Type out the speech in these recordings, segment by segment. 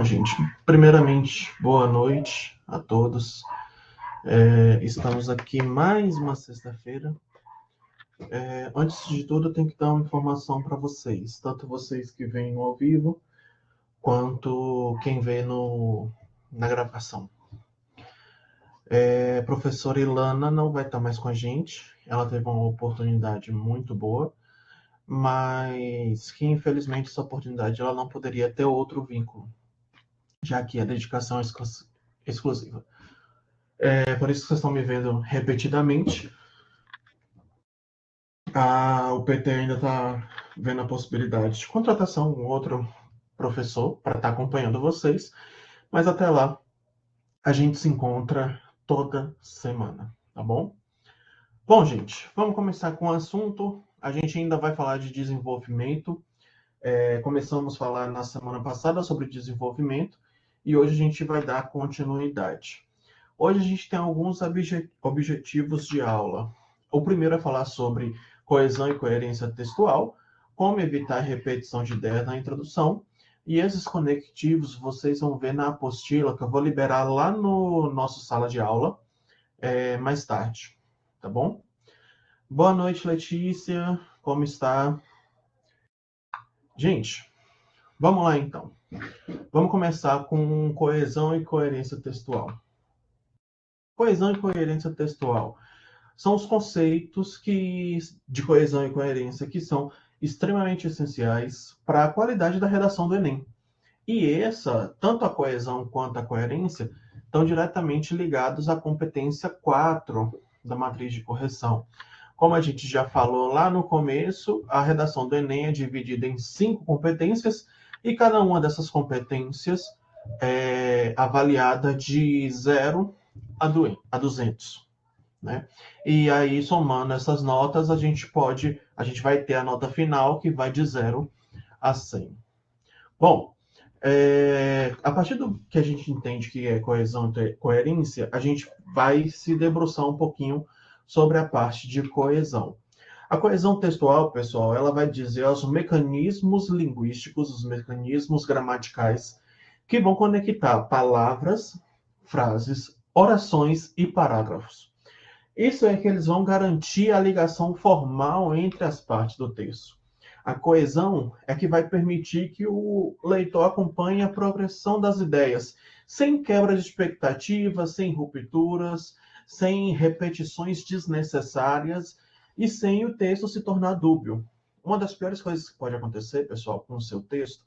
Bom, gente, primeiramente, boa noite a todos. Estamos aqui mais uma sexta-feira. Antes de tudo, eu tenho que dar uma informação para vocês, tanto vocês que vêm no ao vivo, quanto quem vê na gravação. A professora Ilana não vai estar mais com a gente, ela teve uma oportunidade muito boa, mas que infelizmente essa oportunidade ela não poderia ter outro vínculo, já que a dedicação é exclusiva. É por isso que vocês estão me vendo repetidamente. O PT ainda está vendo a possibilidade de contratação de um outro professor para estar acompanhando vocês, mas até lá a gente se encontra toda semana, tá bom? Bom, gente, vamos começar com o assunto. A gente ainda vai falar de desenvolvimento. Começamos a falar na semana passada sobre desenvolvimento e hoje a gente vai dar continuidade. Hoje a gente tem alguns objetivos de aula. O primeiro é falar sobre coesão e coerência textual, como evitar repetição de ideias na introdução, e esses conectivos vocês vão ver na apostila que eu vou liberar lá no nosso sala de aula mais tarde, tá bom? Boa noite, Letícia, como está? Gente, vamos lá então. Vamos começar com coesão e coerência textual. Coesão e coerência textual são os conceitos de coesão e coerência que são extremamente essenciais para a qualidade da redação do Enem. E tanto a coesão quanto a coerência, estão diretamente ligados à competência 4 da matriz de correção. Como a gente já falou lá no começo, a redação do Enem é dividida em 5 competências e cada uma dessas competências é avaliada de 0 a 200. Né? E aí, somando essas notas, a gente vai ter a nota final que vai de 0 a 100. Bom, a partir do que a gente entende que é coesão e coerência, a gente vai se debruçar um pouquinho sobre a parte de coesão. A coesão textual, pessoal, ela vai dizer os mecanismos linguísticos, os mecanismos gramaticais que vão conectar palavras, frases, orações e parágrafos. Isso é que eles vão garantir a ligação formal entre as partes do texto. A coesão é que vai permitir que o leitor acompanhe a progressão das ideias, sem quebra de expectativas, sem rupturas, sem repetições desnecessárias e sem o texto se tornar dúbio. Uma das piores coisas que pode acontecer, pessoal, com o seu texto,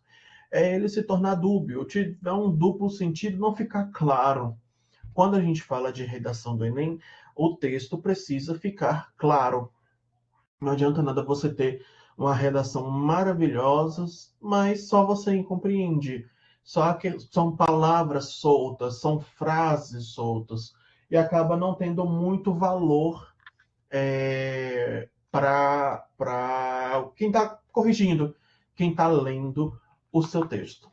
é ele se tornar dúbio, tiver um duplo sentido, não ficar claro. Quando a gente fala de redação do Enem, o texto precisa ficar claro. Não adianta nada você ter uma redação maravilhosa, mas só você compreende. Só que são palavras soltas, são frases soltas, e acaba não tendo muito valor para quem está corrigindo, quem está lendo o seu texto.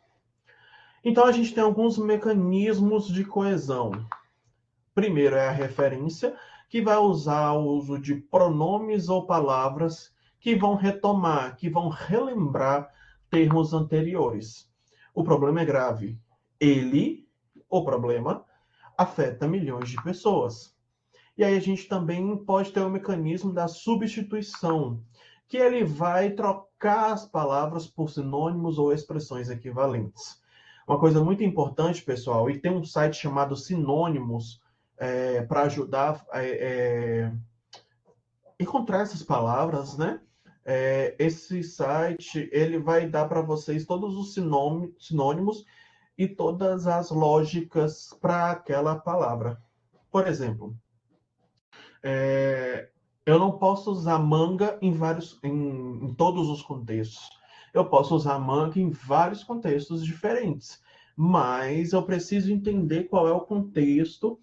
Então, a gente tem alguns mecanismos de coesão. Primeiro é a referência, que vai usar o uso de pronomes ou palavras que vão retomar, que vão relembrar termos anteriores. O problema é grave. O problema, afeta milhões de pessoas. E aí a gente também pode ter o mecanismo da substituição, que ele vai trocar as palavras por sinônimos ou expressões equivalentes. Uma coisa muito importante, pessoal, e tem um site chamado Sinônimos, para ajudar a encontrar essas palavras, né? Esse site ele vai dar para vocês todos os sinônimos e todas as lógicas para aquela palavra. Por exemplo, eu não posso usar manga em todos os contextos. Eu posso usar manga em vários contextos diferentes, mas eu preciso entender qual é o contexto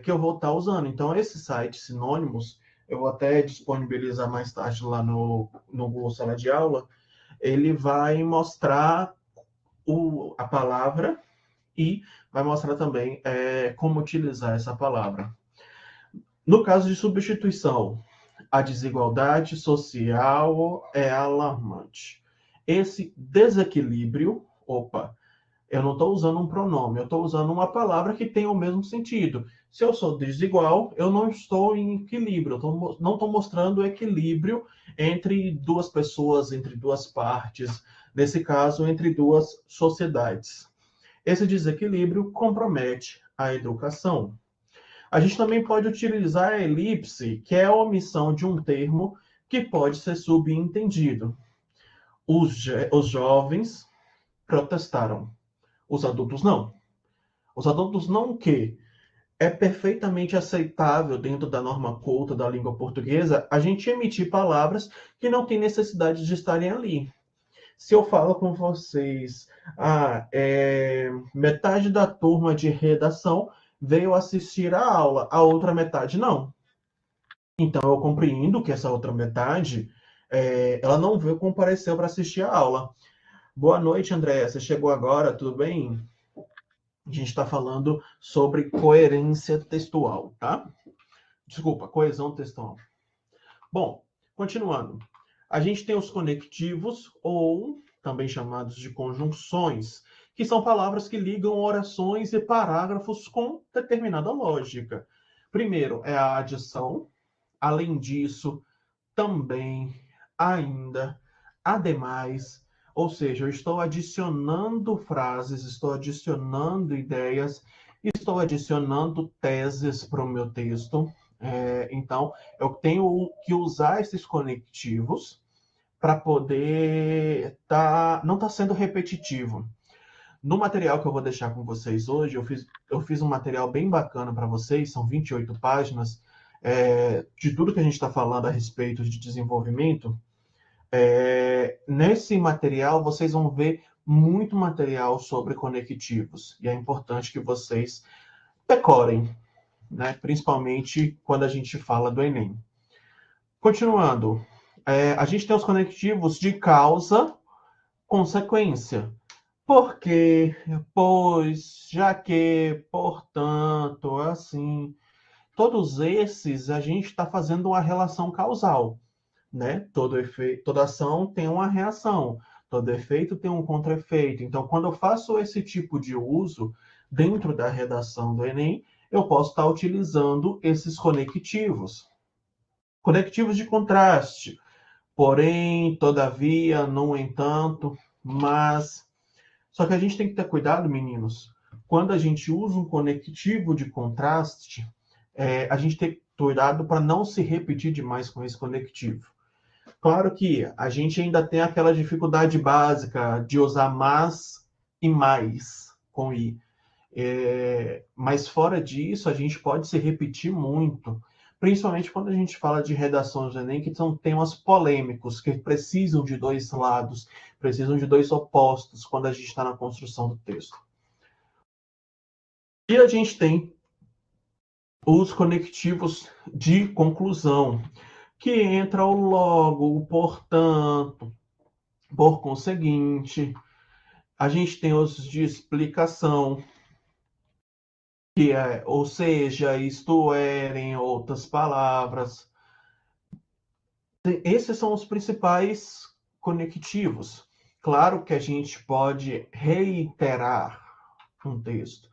que eu vou estar usando. Então, esse site Sinônimos, eu vou até disponibilizar mais tarde lá no Google Sala de Aula, ele vai mostrar a palavra e vai mostrar também como utilizar essa palavra. No caso de substituição, a desigualdade social é alarmante. Esse desequilíbrio, Eu não estou usando um pronome, eu estou usando uma palavra que tem o mesmo sentido. Se eu sou desigual, eu não estou em equilíbrio, não estou mostrando equilíbrio entre duas pessoas, entre duas partes, nesse caso, entre duas sociedades. Esse desequilíbrio compromete a educação. A gente também pode utilizar a elipse, que é a omissão de um termo que pode ser subentendido. Os jovens protestaram, os adultos não. Os adultos não o quê? É perfeitamente aceitável dentro da norma culta da língua portuguesa a gente emitir palavras que não têm necessidade de estarem ali. Se eu falo com vocês, metade da turma de redação veio assistir a aula, a outra metade não. Então eu compreendo que essa outra metade, ela não veio comparecer para assistir a aula. Boa noite, André. Você chegou agora, tudo bem? A gente está falando sobre coerência textual, tá? Desculpa, coesão textual. Bom, continuando. A gente tem os conectivos, ou também chamados de conjunções, que são palavras que ligam orações e parágrafos com determinada lógica. Primeiro é a adição, além disso, também, ainda, ademais, ou seja, eu estou adicionando frases, estou adicionando ideias, estou adicionando teses para o meu texto. Então, eu tenho que usar esses conectivos para poder não estar sendo repetitivo. No material que eu vou deixar com vocês hoje, eu fiz um material bem bacana para vocês, são 28 páginas, de tudo que a gente está falando a respeito de desenvolvimento. Nesse material, vocês vão ver muito material sobre conectivos, e é importante que vocês decorem, né? Principalmente quando a gente fala do Enem. Continuando, a gente tem os conectivos de causa, consequência. Porque, pois, já que, portanto, assim, todos esses a gente está fazendo uma relação causal, né? Toda ação tem uma reação, todo efeito tem um contra-efeito. Então, quando eu faço esse tipo de uso dentro da redação do Enem, eu posso estar utilizando esses conectivos. Conectivos de contraste, porém, todavia, no entanto, mas. Só que a gente tem que ter cuidado, meninos. Quando a gente usa um conectivo de contraste, a gente tem que ter cuidado para não se repetir demais com esse conectivo. Claro que a gente ainda tem aquela dificuldade básica de usar mas e mais com i. Mas fora disso, a gente pode se repetir muito, principalmente quando a gente fala de redações do Enem, que são temas polêmicos, que precisam de dois lados, precisam de dois opostos quando a gente está na construção do texto. E a gente tem os conectivos de conclusão, que entra o logo, o portanto, por conseguinte. A gente tem os de explicação, que ou seja, isto é, em outras palavras. Esses são os principais conectivos. Claro que a gente pode reiterar um texto.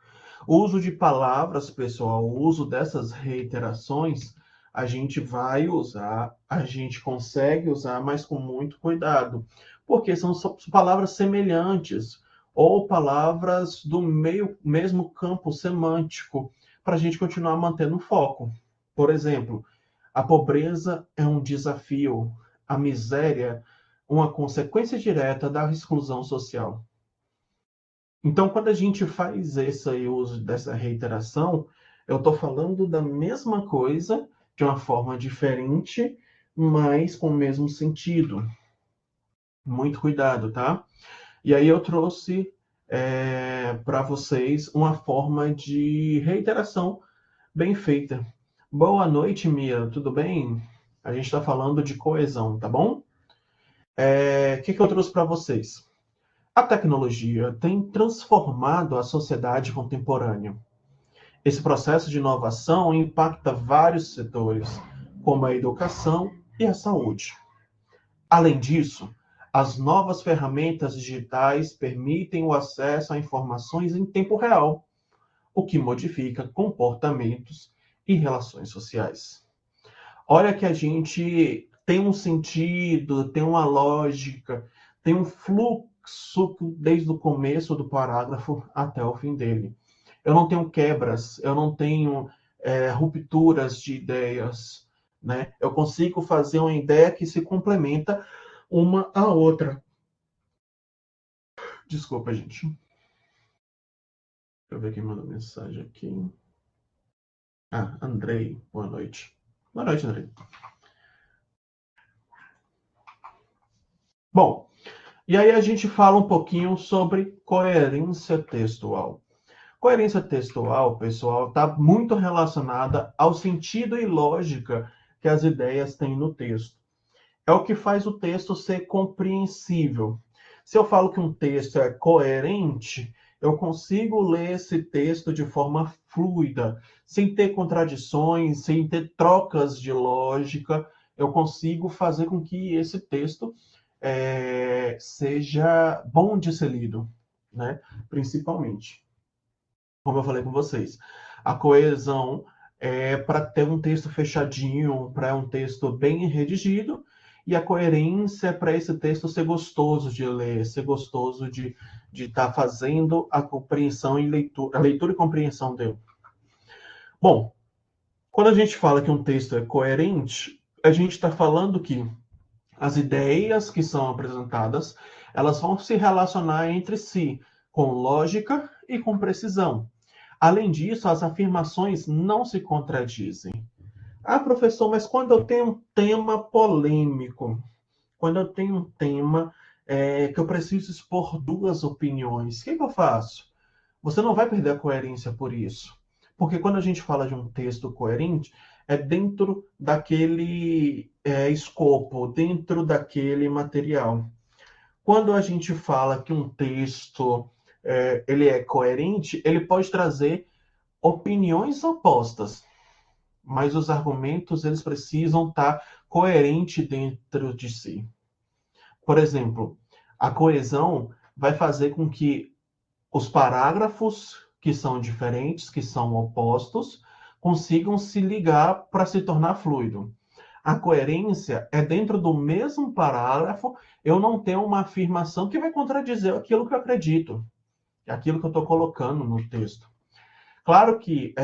O uso de palavras, pessoal, o uso dessas reiterações, a gente vai usar, a gente consegue usar, mas com muito cuidado, porque são palavras semelhantes ou palavras do mesmo campo semântico, para a gente continuar mantendo o foco. Por exemplo, a pobreza é um desafio, a miséria, uma consequência direta da exclusão social. Então, quando a gente faz esse uso dessa reiteração, eu estou falando da mesma coisa, de uma forma diferente, mas com o mesmo sentido. Muito cuidado, tá? E aí eu trouxe para vocês uma forma de reiteração bem feita. Boa noite, Mia, tudo bem? A gente está falando de coesão, tá bom? O que eu trouxe para vocês? A tecnologia tem transformado a sociedade contemporânea. Esse processo de inovação impacta vários setores, como a educação e a saúde. Além disso, As novas ferramentas digitais permitem o acesso a informações em tempo real, o que modifica comportamentos e relações sociais. Olha que a gente tem um sentido, tem uma lógica, tem um fluxo desde o começo do parágrafo até o fim dele. Eu não tenho quebras, eu não tenho rupturas de ideias, né? Eu consigo fazer uma ideia que se complementa uma à outra. Desculpa, gente. Deixa eu ver quem mandou mensagem aqui. Ah, Andrei, boa noite. Boa noite, Andrei. Bom, e aí a gente fala um pouquinho sobre coerência textual. Coerência textual, pessoal, está muito relacionada ao sentido e lógica que as ideias têm no texto. É o que faz o texto ser compreensível. Se eu falo que um texto é coerente, eu consigo ler esse texto de forma fluida, sem ter contradições, sem ter trocas de lógica. Eu consigo fazer com que esse texto seja bom de ser lido, né? Principalmente, como eu falei com vocês, a coesão é para ter um texto fechadinho, para um texto bem redigido, e a coerência é para esse texto ser gostoso de ler, ser gostoso de estar fazendo a compreensão e leitura, a leitura e compreensão dele. Bom, quando a gente fala que um texto é coerente, a gente está falando que as ideias que são apresentadas, elas vão se relacionar entre si com lógica e com precisão. Além disso, as afirmações não se contradizem. Ah, professor, mas quando eu tenho um tema polêmico, quando eu tenho um tema que eu preciso expor duas opiniões, o que eu faço? Você não vai perder a coerência por isso. Porque quando a gente fala de um texto coerente, é dentro daquele escopo, dentro daquele material. Quando a gente fala que um texto ele é coerente, ele pode trazer opiniões opostas, mas os argumentos eles precisam estar coerentes dentro de si. Por exemplo, a coesão vai fazer com que os parágrafos que são diferentes, que são opostos, consigam se ligar para se tornar fluido. A coerência é dentro do mesmo parágrafo, eu não tenho uma afirmação que vai contradizer aquilo que eu acredito, aquilo que eu estou colocando no texto. Claro que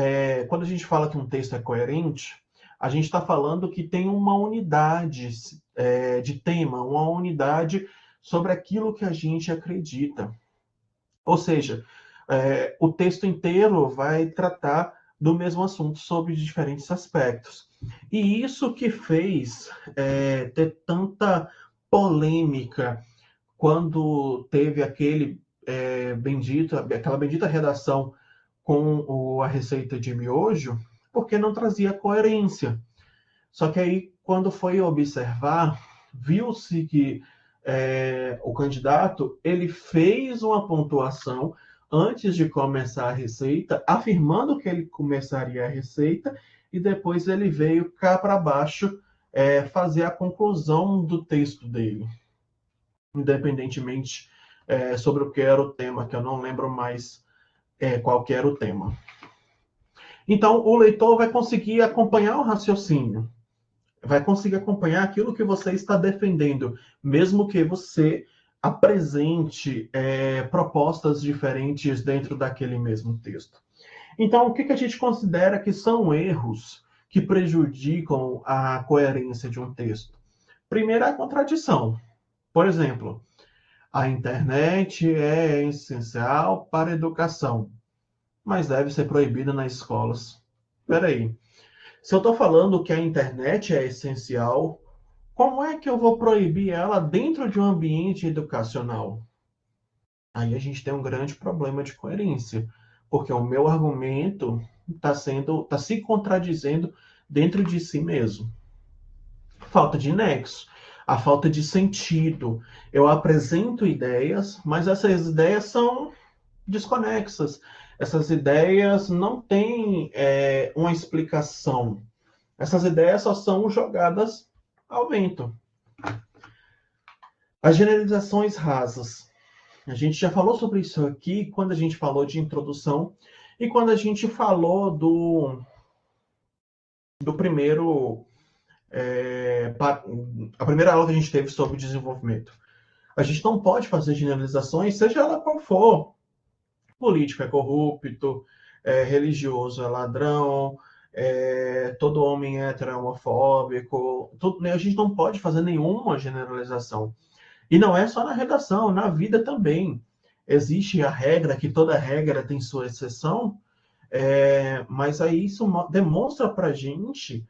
quando a gente fala que um texto é coerente, a gente está falando que tem uma unidade de tema, uma unidade sobre aquilo que a gente acredita. Ou seja, o texto inteiro vai tratar do mesmo assunto sob diferentes aspectos. E isso que fez ter tanta polêmica quando teve aquela bendita redação com a receita de miojo, porque não trazia coerência. Só que aí, quando foi observar, viu-se que o candidato ele fez uma pontuação antes de começar a receita, afirmando que ele começaria a receita, e depois ele veio cá para baixo fazer a conclusão do texto dele, independentemente sobre o que era o tema, que eu não lembro mais qual que era o tema. Então, o leitor vai conseguir acompanhar o raciocínio, vai conseguir acompanhar aquilo que você está defendendo, mesmo que você apresente propostas diferentes dentro daquele mesmo texto. Então, o que a gente considera que são erros que prejudicam a coerência de um texto? Primeiro, a contradição. Por exemplo, a internet é essencial para a educação, mas deve ser proibida nas escolas. Espera aí. Se eu estou falando que a internet é essencial, como é que eu vou proibir ela dentro de um ambiente educacional? Aí a gente tem um grande problema de coerência, porque o meu argumento está se contradizendo dentro de si mesmo. Falta de nexo, a falta de sentido. Eu apresento ideias, mas essas ideias são desconexas. Essas ideias não têm uma explicação. Essas ideias só são jogadas ao vento. As generalizações rasas. A gente já falou sobre isso aqui quando a gente falou de introdução e quando a gente falou do primeiro, a primeira aula que a gente teve sobre desenvolvimento. A gente não pode fazer generalizações, seja ela qual for. Político é corrupto, religioso é ladrão, todo homem hétero é homofóbico. Tudo, a gente não pode fazer nenhuma generalização. E não é só na redação, na vida também. Existe a regra, que toda regra tem sua exceção, mas aí isso demonstra para a gente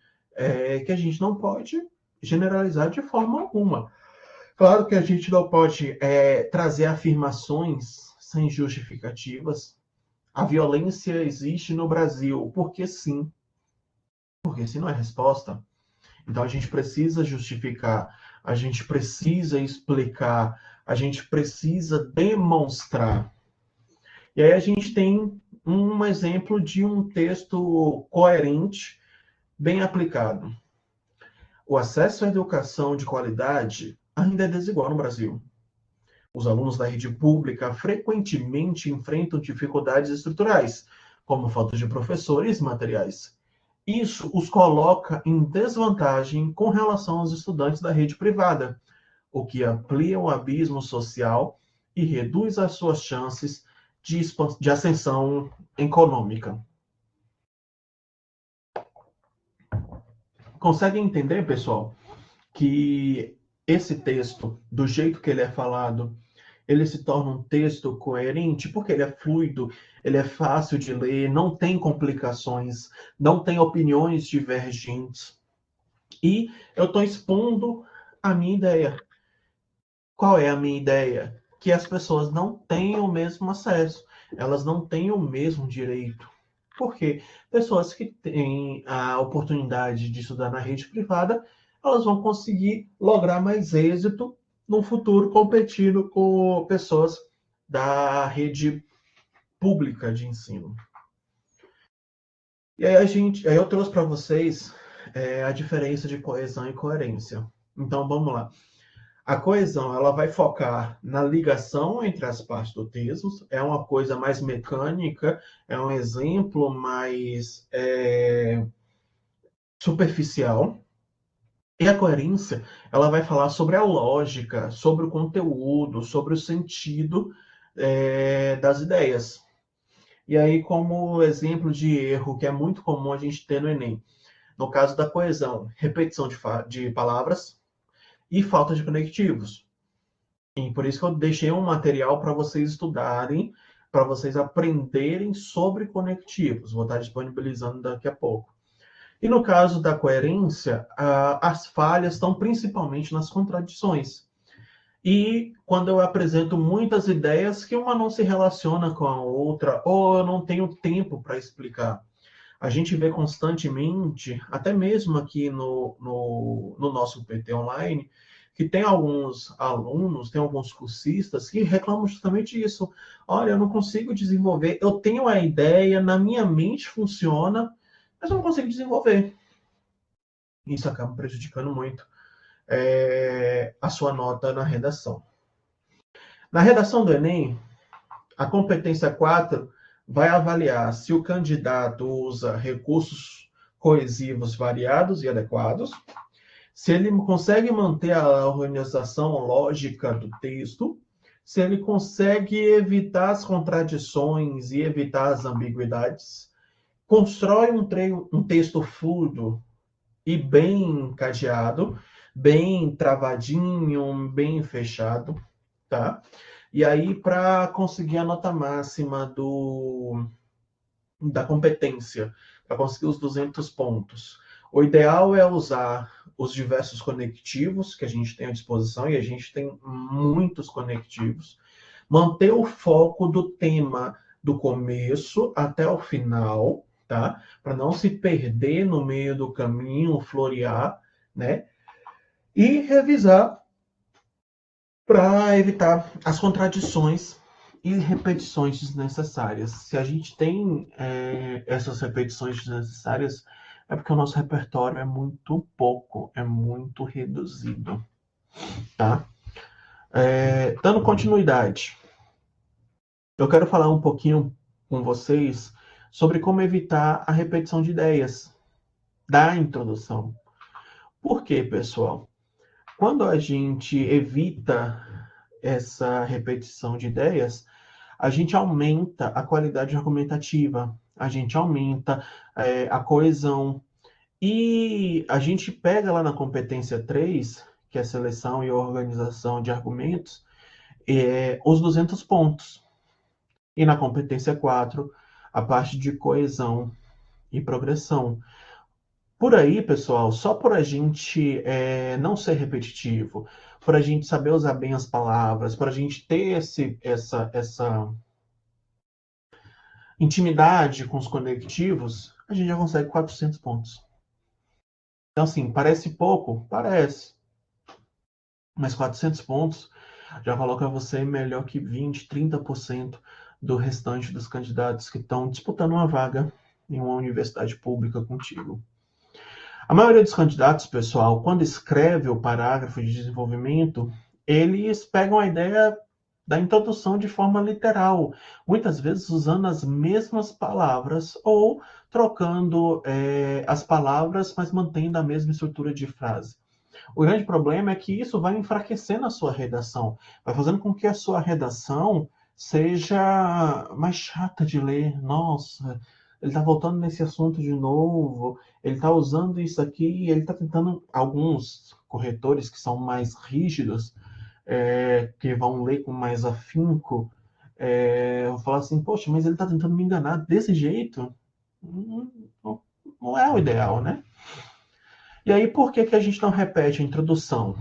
que a gente não pode generalizar de forma alguma. Claro que a gente não pode trazer afirmações sem justificativas. A violência existe no Brasil, porque sim, porque se não é resposta. Então a gente precisa justificar, a gente precisa explicar, a gente precisa demonstrar. E aí a gente tem um exemplo de um texto coerente, bem aplicado. O acesso à educação de qualidade ainda é desigual no Brasil. Os alunos da rede pública frequentemente enfrentam dificuldades estruturais, como falta de professores e materiais. Isso os coloca em desvantagem com relação aos estudantes da rede privada, o que amplia o abismo social e reduz as suas chances de ascensão econômica. Conseguem entender, pessoal, que esse texto, do jeito que ele é falado, ele se torna um texto coerente porque ele é fluido, ele é fácil de ler, não tem complicações, não tem opiniões divergentes. E eu estou expondo a minha ideia. Qual é a minha ideia? Que as pessoas não têm o mesmo acesso, elas não têm o mesmo direito. Por quê? Pessoas que têm a oportunidade de estudar na rede privada, elas vão conseguir lograr mais êxito no futuro competindo com pessoas da rede pública de ensino. E aí eu trouxe para vocês a diferença de coesão e coerência. Então vamos lá. A coesão, ela vai focar na ligação entre as partes do texto, é uma coisa mais mecânica, é um exemplo mais superficial. E a coerência, ela vai falar sobre a lógica, sobre o conteúdo, sobre o sentido das ideias. E aí, como exemplo de erro que é muito comum a gente ter no Enem, no caso da coesão, repetição de palavras e falta de conectivos. E por isso que eu deixei um material para vocês estudarem, para vocês aprenderem sobre conectivos. Vou estar disponibilizando daqui a pouco. E no caso da coerência, as falhas estão principalmente nas contradições. E quando eu apresento muitas ideias que uma não se relaciona com a outra, ou eu não tenho tempo para explicar. A gente vê constantemente, até mesmo aqui no nosso PT Online, que tem alguns alunos, tem alguns cursistas que reclamam justamente disso. Olha, eu não consigo desenvolver, eu tenho a ideia, na minha mente funciona, mas eu não consigo desenvolver. Isso acaba prejudicando muito a sua nota na redação. Na redação do Enem, a competência 4 vai avaliar se o candidato usa recursos coesivos variados e adequados, se ele consegue manter a organização lógica do texto, se ele consegue evitar as contradições e evitar as ambiguidades, constrói um texto fluido e bem encadeado, bem travadinho, bem fechado, tá? E aí, para conseguir a nota máxima da competência, para conseguir os 200 pontos, o ideal é usar os diversos conectivos que a gente tem à disposição, e a gente tem muitos conectivos, manter o foco do tema do começo até o final, tá? Para não se perder no meio do caminho, florear, né? E revisar para evitar as contradições e repetições desnecessárias. Se a gente tem essas repetições desnecessárias, é porque o nosso repertório é muito pouco, é muito reduzido, tá? Dando continuidade, eu quero falar um pouquinho com vocês sobre como evitar a repetição de ideias da introdução. Por quê, pessoal? Quando a gente evita essa repetição de ideias, a gente aumenta a qualidade argumentativa, a gente aumenta a coesão. E a gente pega lá na competência 3, que é seleção e organização de argumentos, os 200 pontos. E na competência 4, a parte de coesão e progressão. Por aí, pessoal, só por a gente não ser repetitivo, por a gente saber usar bem as palavras, por a gente ter essa intimidade com os conectivos, a gente já consegue 400 pontos. Então, assim, parece pouco? Parece. Mas 400 pontos já coloca você melhor que 20, 30% do restante dos candidatos que estão disputando uma vaga em uma universidade pública contigo. A maioria dos candidatos, pessoal, quando escreve o parágrafo de desenvolvimento, eles pegam a ideia da introdução de forma literal, muitas vezes usando as mesmas palavras ou trocando as palavras, mas mantendo a mesma estrutura de frase. O grande problema é que isso vai enfraquecendo a sua redação, vai fazendo com que a sua redação seja mais chata de ler. Nossa, ele está voltando nesse assunto de novo, ele está usando isso aqui, ele está tentando. Alguns corretores que são mais rígidos, que vão ler com mais afinco, vão falar assim: poxa, mas ele está tentando me enganar desse jeito? Não, não é o ideal, né? E aí, por que a gente não repete a introdução?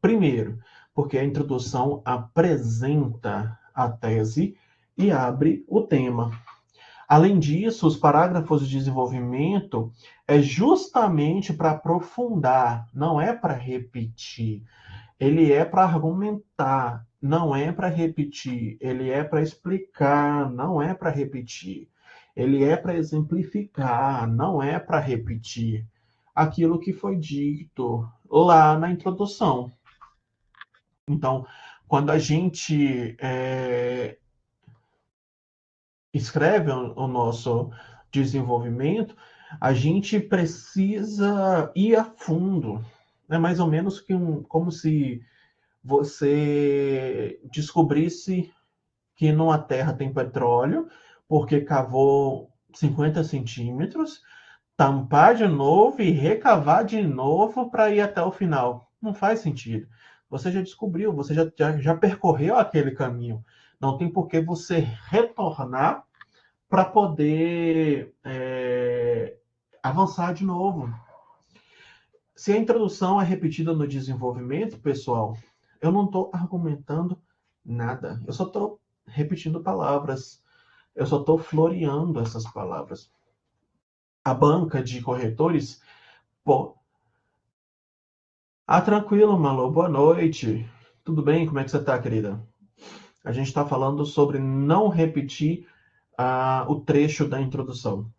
Primeiro, porque a introdução apresenta a tese e abre o tema. Além disso, os parágrafos de desenvolvimento é justamente para aprofundar, não é para repetir. Ele é para argumentar, não é para repetir. Ele é para explicar, não é para repetir. Ele é para exemplificar, não é para repetir aquilo que foi dito lá na introdução. Então, quando a gente escreve o nosso desenvolvimento, a gente precisa ir a fundo. É mais ou menos como se você descobrisse que numa terra tem petróleo, porque cavou 50 centímetros, tampar de novo e recavar de novo para ir até o final. Não faz sentido. Você já descobriu, você já percorreu aquele caminho. Não tem por que você retornar para poder avançar de novo. Se a introdução é repetida no desenvolvimento, pessoal, eu não estou argumentando nada. Eu só estou repetindo palavras. Eu só estou floreando essas palavras. A banca de corretores, pô. Tranquilo, Malu. Boa noite. Tudo bem? Como é que você está, querida? A gente está falando sobre não repetir o trecho da introdução.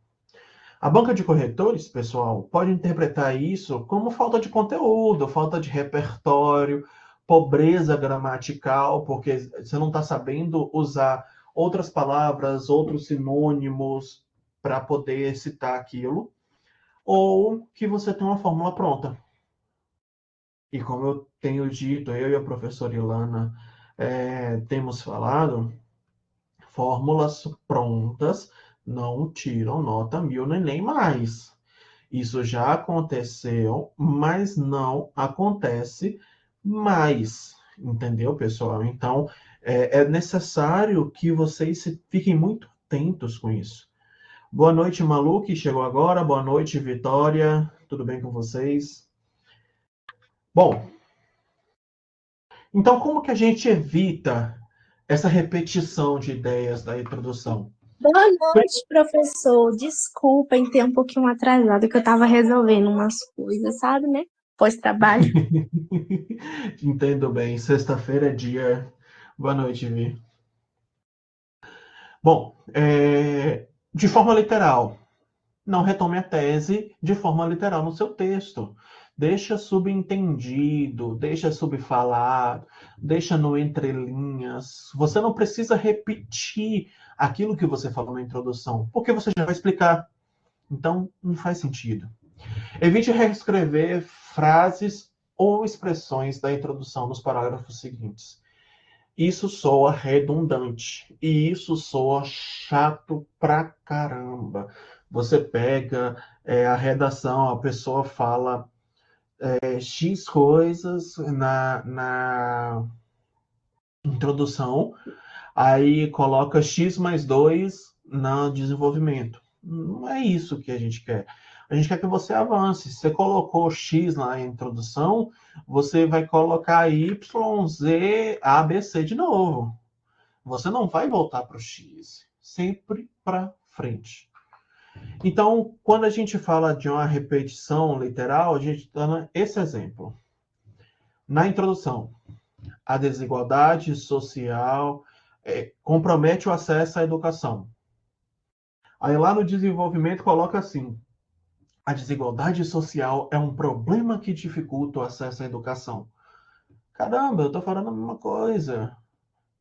A banca de corretores, pessoal, pode interpretar isso como falta de conteúdo, falta de repertório, pobreza gramatical, porque você não está sabendo usar outras palavras, outros sinônimos para poder citar aquilo, ou que você tem uma fórmula pronta. E como eu tenho dito, eu e a professora Ilana temos falado, fórmulas prontas não tiram nota 1000 nem mais. Isso já aconteceu, mas não acontece mais. Entendeu, pessoal? Então, é necessário que vocês fiquem muito atentos com isso. Boa noite, Malu, que chegou agora. Boa noite, Vitória. Tudo bem com vocês? Bom, então como que a gente evita essa repetição de ideias da introdução? Boa noite, professor. Desculpa em ter um pouquinho atrasado, que eu estava resolvendo umas coisas, sabe, né? Pós-trabalho. Entendo bem. Sexta-feira é dia. Boa noite, Vi. Bom, de forma literal, não retome a tese de forma literal no seu texto. deixa subentendido, deixa subfalado, deixa no entrelinhas. Você não precisa repetir aquilo que você falou na introdução, porque você já vai explicar. Então, não faz sentido. Evite reescrever frases ou expressões da introdução nos parágrafos seguintes. Isso soa redundante e isso soa chato pra caramba. Você pega a redação, a pessoa fala X coisas na introdução, aí coloca X mais 2 no desenvolvimento. Não é isso que a gente quer. A gente quer que você avance. Você colocou X na introdução, você vai colocar Y, Z, A, B, C de novo. Você não vai voltar para o X, sempre para frente. Então, quando a gente fala de uma repetição literal, a gente dá esse exemplo. Na introdução, a desigualdade social compromete o acesso à educação. Aí lá no desenvolvimento coloca assim: a desigualdade social é um problema que dificulta o acesso à educação. Caramba, eu estou falando a mesma coisa.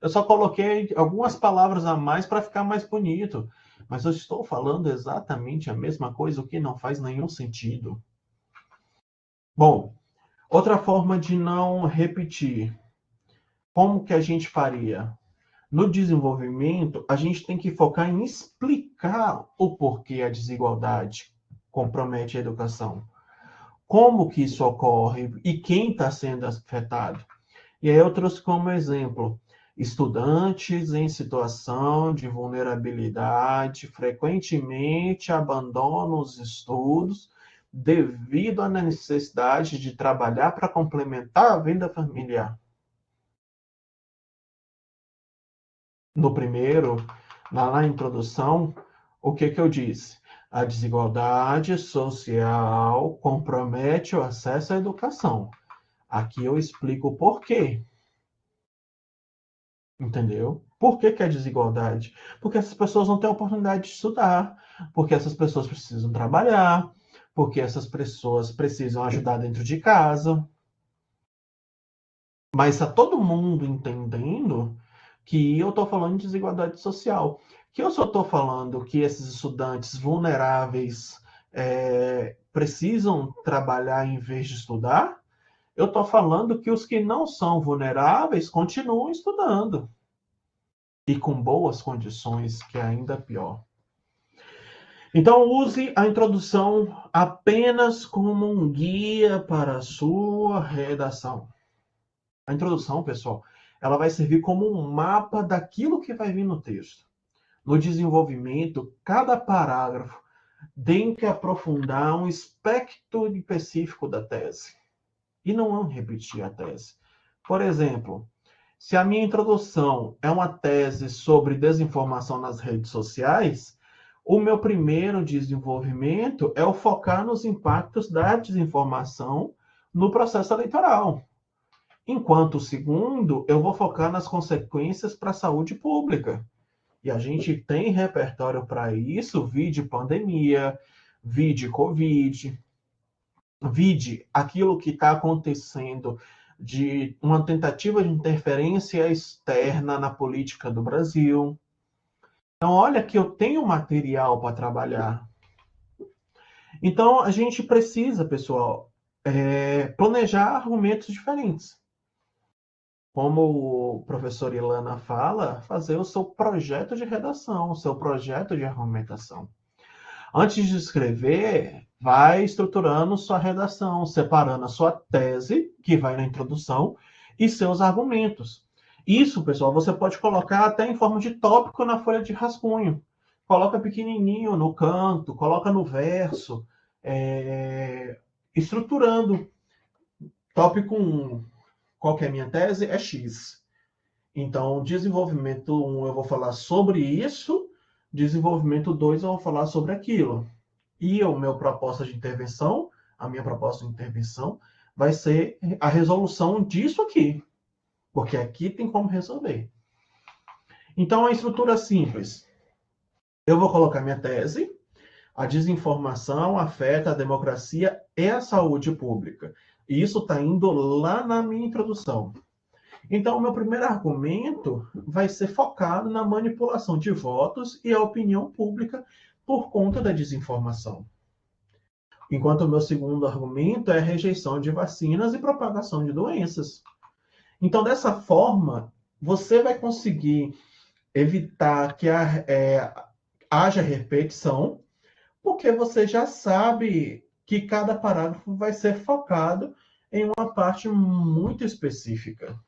Eu só coloquei algumas palavras a mais para ficar mais bonito. Mas eu estou falando exatamente a mesma coisa, o que não faz nenhum sentido. Bom, outra forma de não repetir. Como que a gente faria? No desenvolvimento, a gente tem que focar em explicar o porquê a desigualdade compromete a educação. Como que isso ocorre e quem está sendo afetado. E aí eu trouxe como exemplo estudantes em situação de vulnerabilidade frequentemente abandonam os estudos devido à necessidade de trabalhar para complementar a vida familiar. No primeiro, na introdução, o que eu disse? A desigualdade social compromete o acesso à educação. Aqui eu explico o porquê. Entendeu? Por que é desigualdade? Porque essas pessoas não têm oportunidade de estudar, porque essas pessoas precisam trabalhar, porque essas pessoas precisam ajudar dentro de casa. Mas está todo mundo entendendo que eu estou falando de desigualdade social. Que eu só estou falando que esses estudantes vulneráveis precisam trabalhar em vez de estudar. Eu estou falando que os que não são vulneráveis continuam estudando. E com boas condições, que é ainda pior. Então, use a introdução apenas como um guia para a sua redação. A introdução, pessoal, ela vai servir como um mapa daquilo que vai vir no texto. No desenvolvimento, cada parágrafo tem que aprofundar um aspecto específico da tese. E não repetir a tese. Por exemplo, se a minha introdução é uma tese sobre desinformação nas redes sociais, o meu primeiro desenvolvimento é o focar nos impactos da desinformação no processo eleitoral. Enquanto o segundo, eu vou focar nas consequências para a saúde pública. E a gente tem repertório para isso, vide pandemia, vide Covid, vide aquilo que está acontecendo de uma tentativa de interferência externa na política do Brasil. Então, olha que eu tenho material para trabalhar. Então, a gente precisa, pessoal, planejar argumentos diferentes. Como o professor Ilana fala, fazer o seu projeto de redação, o seu projeto de argumentação. Antes de escrever, vai estruturando sua redação, separando a sua tese, que vai na introdução, e seus argumentos. Isso, pessoal, você pode colocar até em forma de tópico na folha de rascunho. Coloca pequenininho no canto, coloca no verso, estruturando. Tópico 1, qual que é a minha tese? É X. Então, desenvolvimento 1 eu vou falar sobre isso, desenvolvimento 2 eu vou falar sobre aquilo. E a minha proposta de intervenção vai ser a resolução disso aqui, porque aqui tem como resolver. Então, a estrutura é simples. Eu vou colocar minha tese, A desinformação afeta a democracia e a saúde pública. E isso está indo lá na minha introdução. Então, o meu primeiro argumento vai ser focado na manipulação de votos e a opinião pública por conta da desinformação. Enquanto o meu segundo argumento é a rejeição de vacinas e propagação de doenças. Então, dessa forma, você vai conseguir evitar que haja repetição, porque você já sabe que cada parágrafo vai ser focado em uma parte muito específica.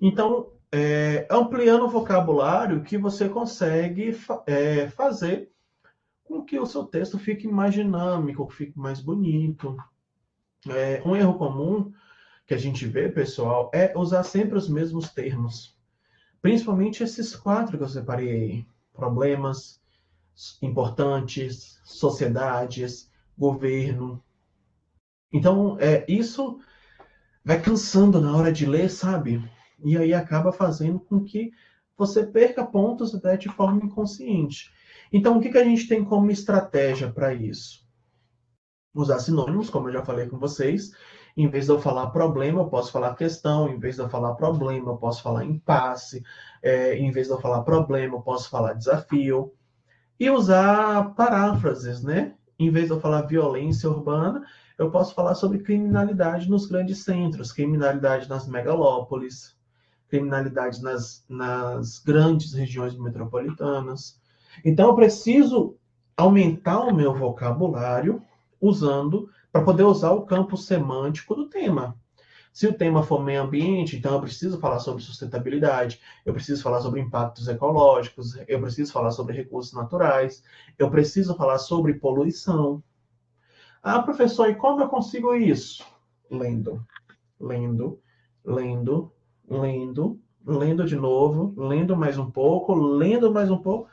Então, ampliando o vocabulário que você consegue fazer com que o seu texto fique mais dinâmico, fique mais bonito. Um erro comum que a gente vê, pessoal, é usar sempre os mesmos termos. Principalmente esses 4 que eu separei. Problemas importantes, sociedades, governo. Então, isso vai cansando na hora de ler, sabe? E aí acaba fazendo com que você perca pontos até de forma inconsciente. Então, o que a gente tem como estratégia para isso? Usar sinônimos, como eu já falei com vocês. Em vez de eu falar problema, eu posso falar questão. Em vez de eu falar problema, eu posso falar impasse. Em vez de eu falar problema, eu posso falar desafio. E usar paráfrases, né? Em vez de eu falar violência urbana, eu posso falar sobre criminalidade nos grandes centros, criminalidade nas megalópolis, criminalidade nas grandes regiões metropolitanas. Então, eu preciso aumentar o meu vocabulário para poder usar o campo semântico do tema. Se o tema for meio ambiente, então eu preciso falar sobre sustentabilidade, eu preciso falar sobre impactos ecológicos, eu preciso falar sobre recursos naturais, eu preciso falar sobre poluição. Ah, professor, e como eu consigo isso? Lendo, lendo, lendo, lendo, lendo de novo, lendo mais um pouco, lendo mais um pouco.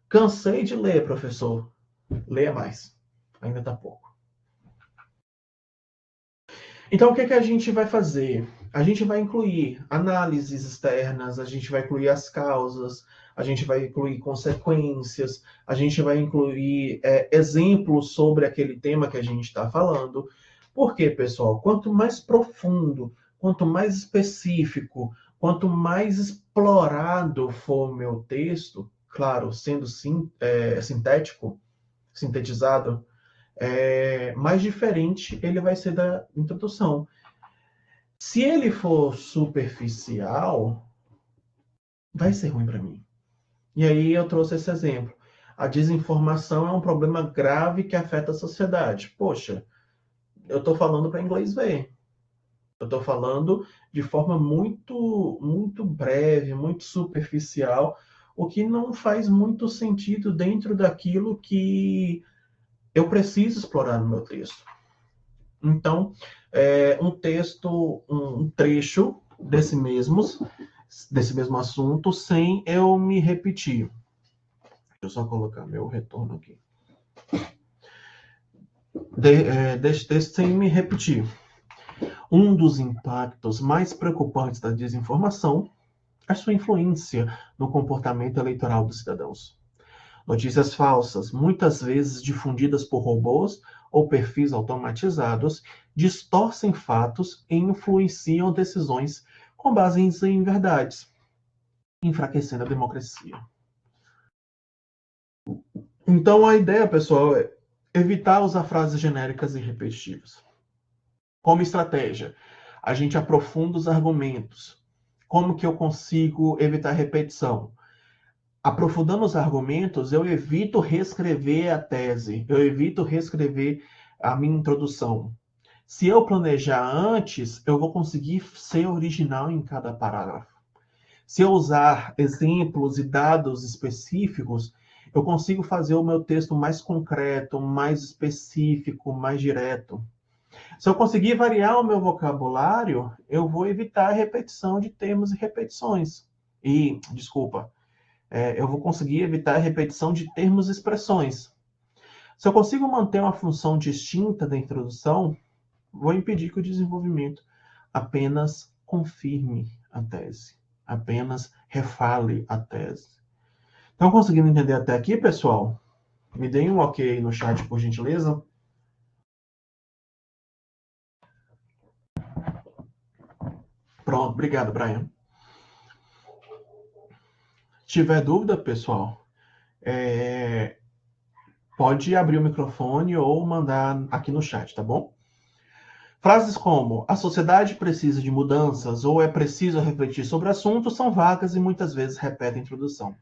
Cansei de ler, professor. Leia mais. Ainda está pouco. Então, o que a gente vai fazer? A gente vai incluir análises externas, a gente vai incluir as causas, a gente vai incluir consequências, a gente vai incluir exemplos sobre aquele tema que a gente está falando. Por quê, pessoal? Quanto mais profundo, quanto mais específico, quanto mais explorado for o meu texto, claro, sendo sintético, sintetizado, mais diferente ele vai ser da introdução. Se ele for superficial, vai ser ruim para mim. E aí eu trouxe esse exemplo. A desinformação é um problema grave que afeta a sociedade. Poxa, eu estou falando para inglês ver. Eu estou falando de forma muito, muito breve, muito superficial, o que não faz muito sentido dentro daquilo que eu preciso explorar no meu texto. Então, um trecho desse mesmo assunto, sem eu me repetir. Deixa eu só colocar meu retorno aqui. Deste texto sem me repetir. Um dos impactos mais preocupantes da desinformação é sua influência no comportamento eleitoral dos cidadãos. Notícias falsas, muitas vezes difundidas por robôs ou perfis automatizados, distorcem fatos e influenciam decisões com base em verdades, enfraquecendo a democracia. Então, a ideia, pessoal, é evitar usar frases genéricas e repetitivas. Como estratégia, a gente aprofunda os argumentos. Como que eu consigo evitar repetição? Aprofundando os argumentos, eu evito reescrever a tese, eu evito reescrever a minha introdução. Se eu planejar antes, eu vou conseguir ser original em cada parágrafo. Se eu usar exemplos e dados específicos, eu consigo fazer o meu texto mais concreto, mais específico, mais direto. Se eu conseguir variar o meu vocabulário, eu vou evitar a repetição de termos e repetições. Eu vou conseguir evitar a repetição de termos e expressões. Se eu consigo manter uma função distinta da introdução, vou impedir que o desenvolvimento apenas confirme a tese, apenas refale a tese. Estão conseguindo entender até aqui, pessoal? Me deem um ok no chat, por gentileza. Pronto, obrigado, Brian. Se tiver dúvida, pessoal, pode abrir o microfone ou mandar aqui no chat, tá bom? Frases como a sociedade precisa de mudanças ou é preciso refletir sobre assuntos são vagas e muitas vezes repetem a introdução.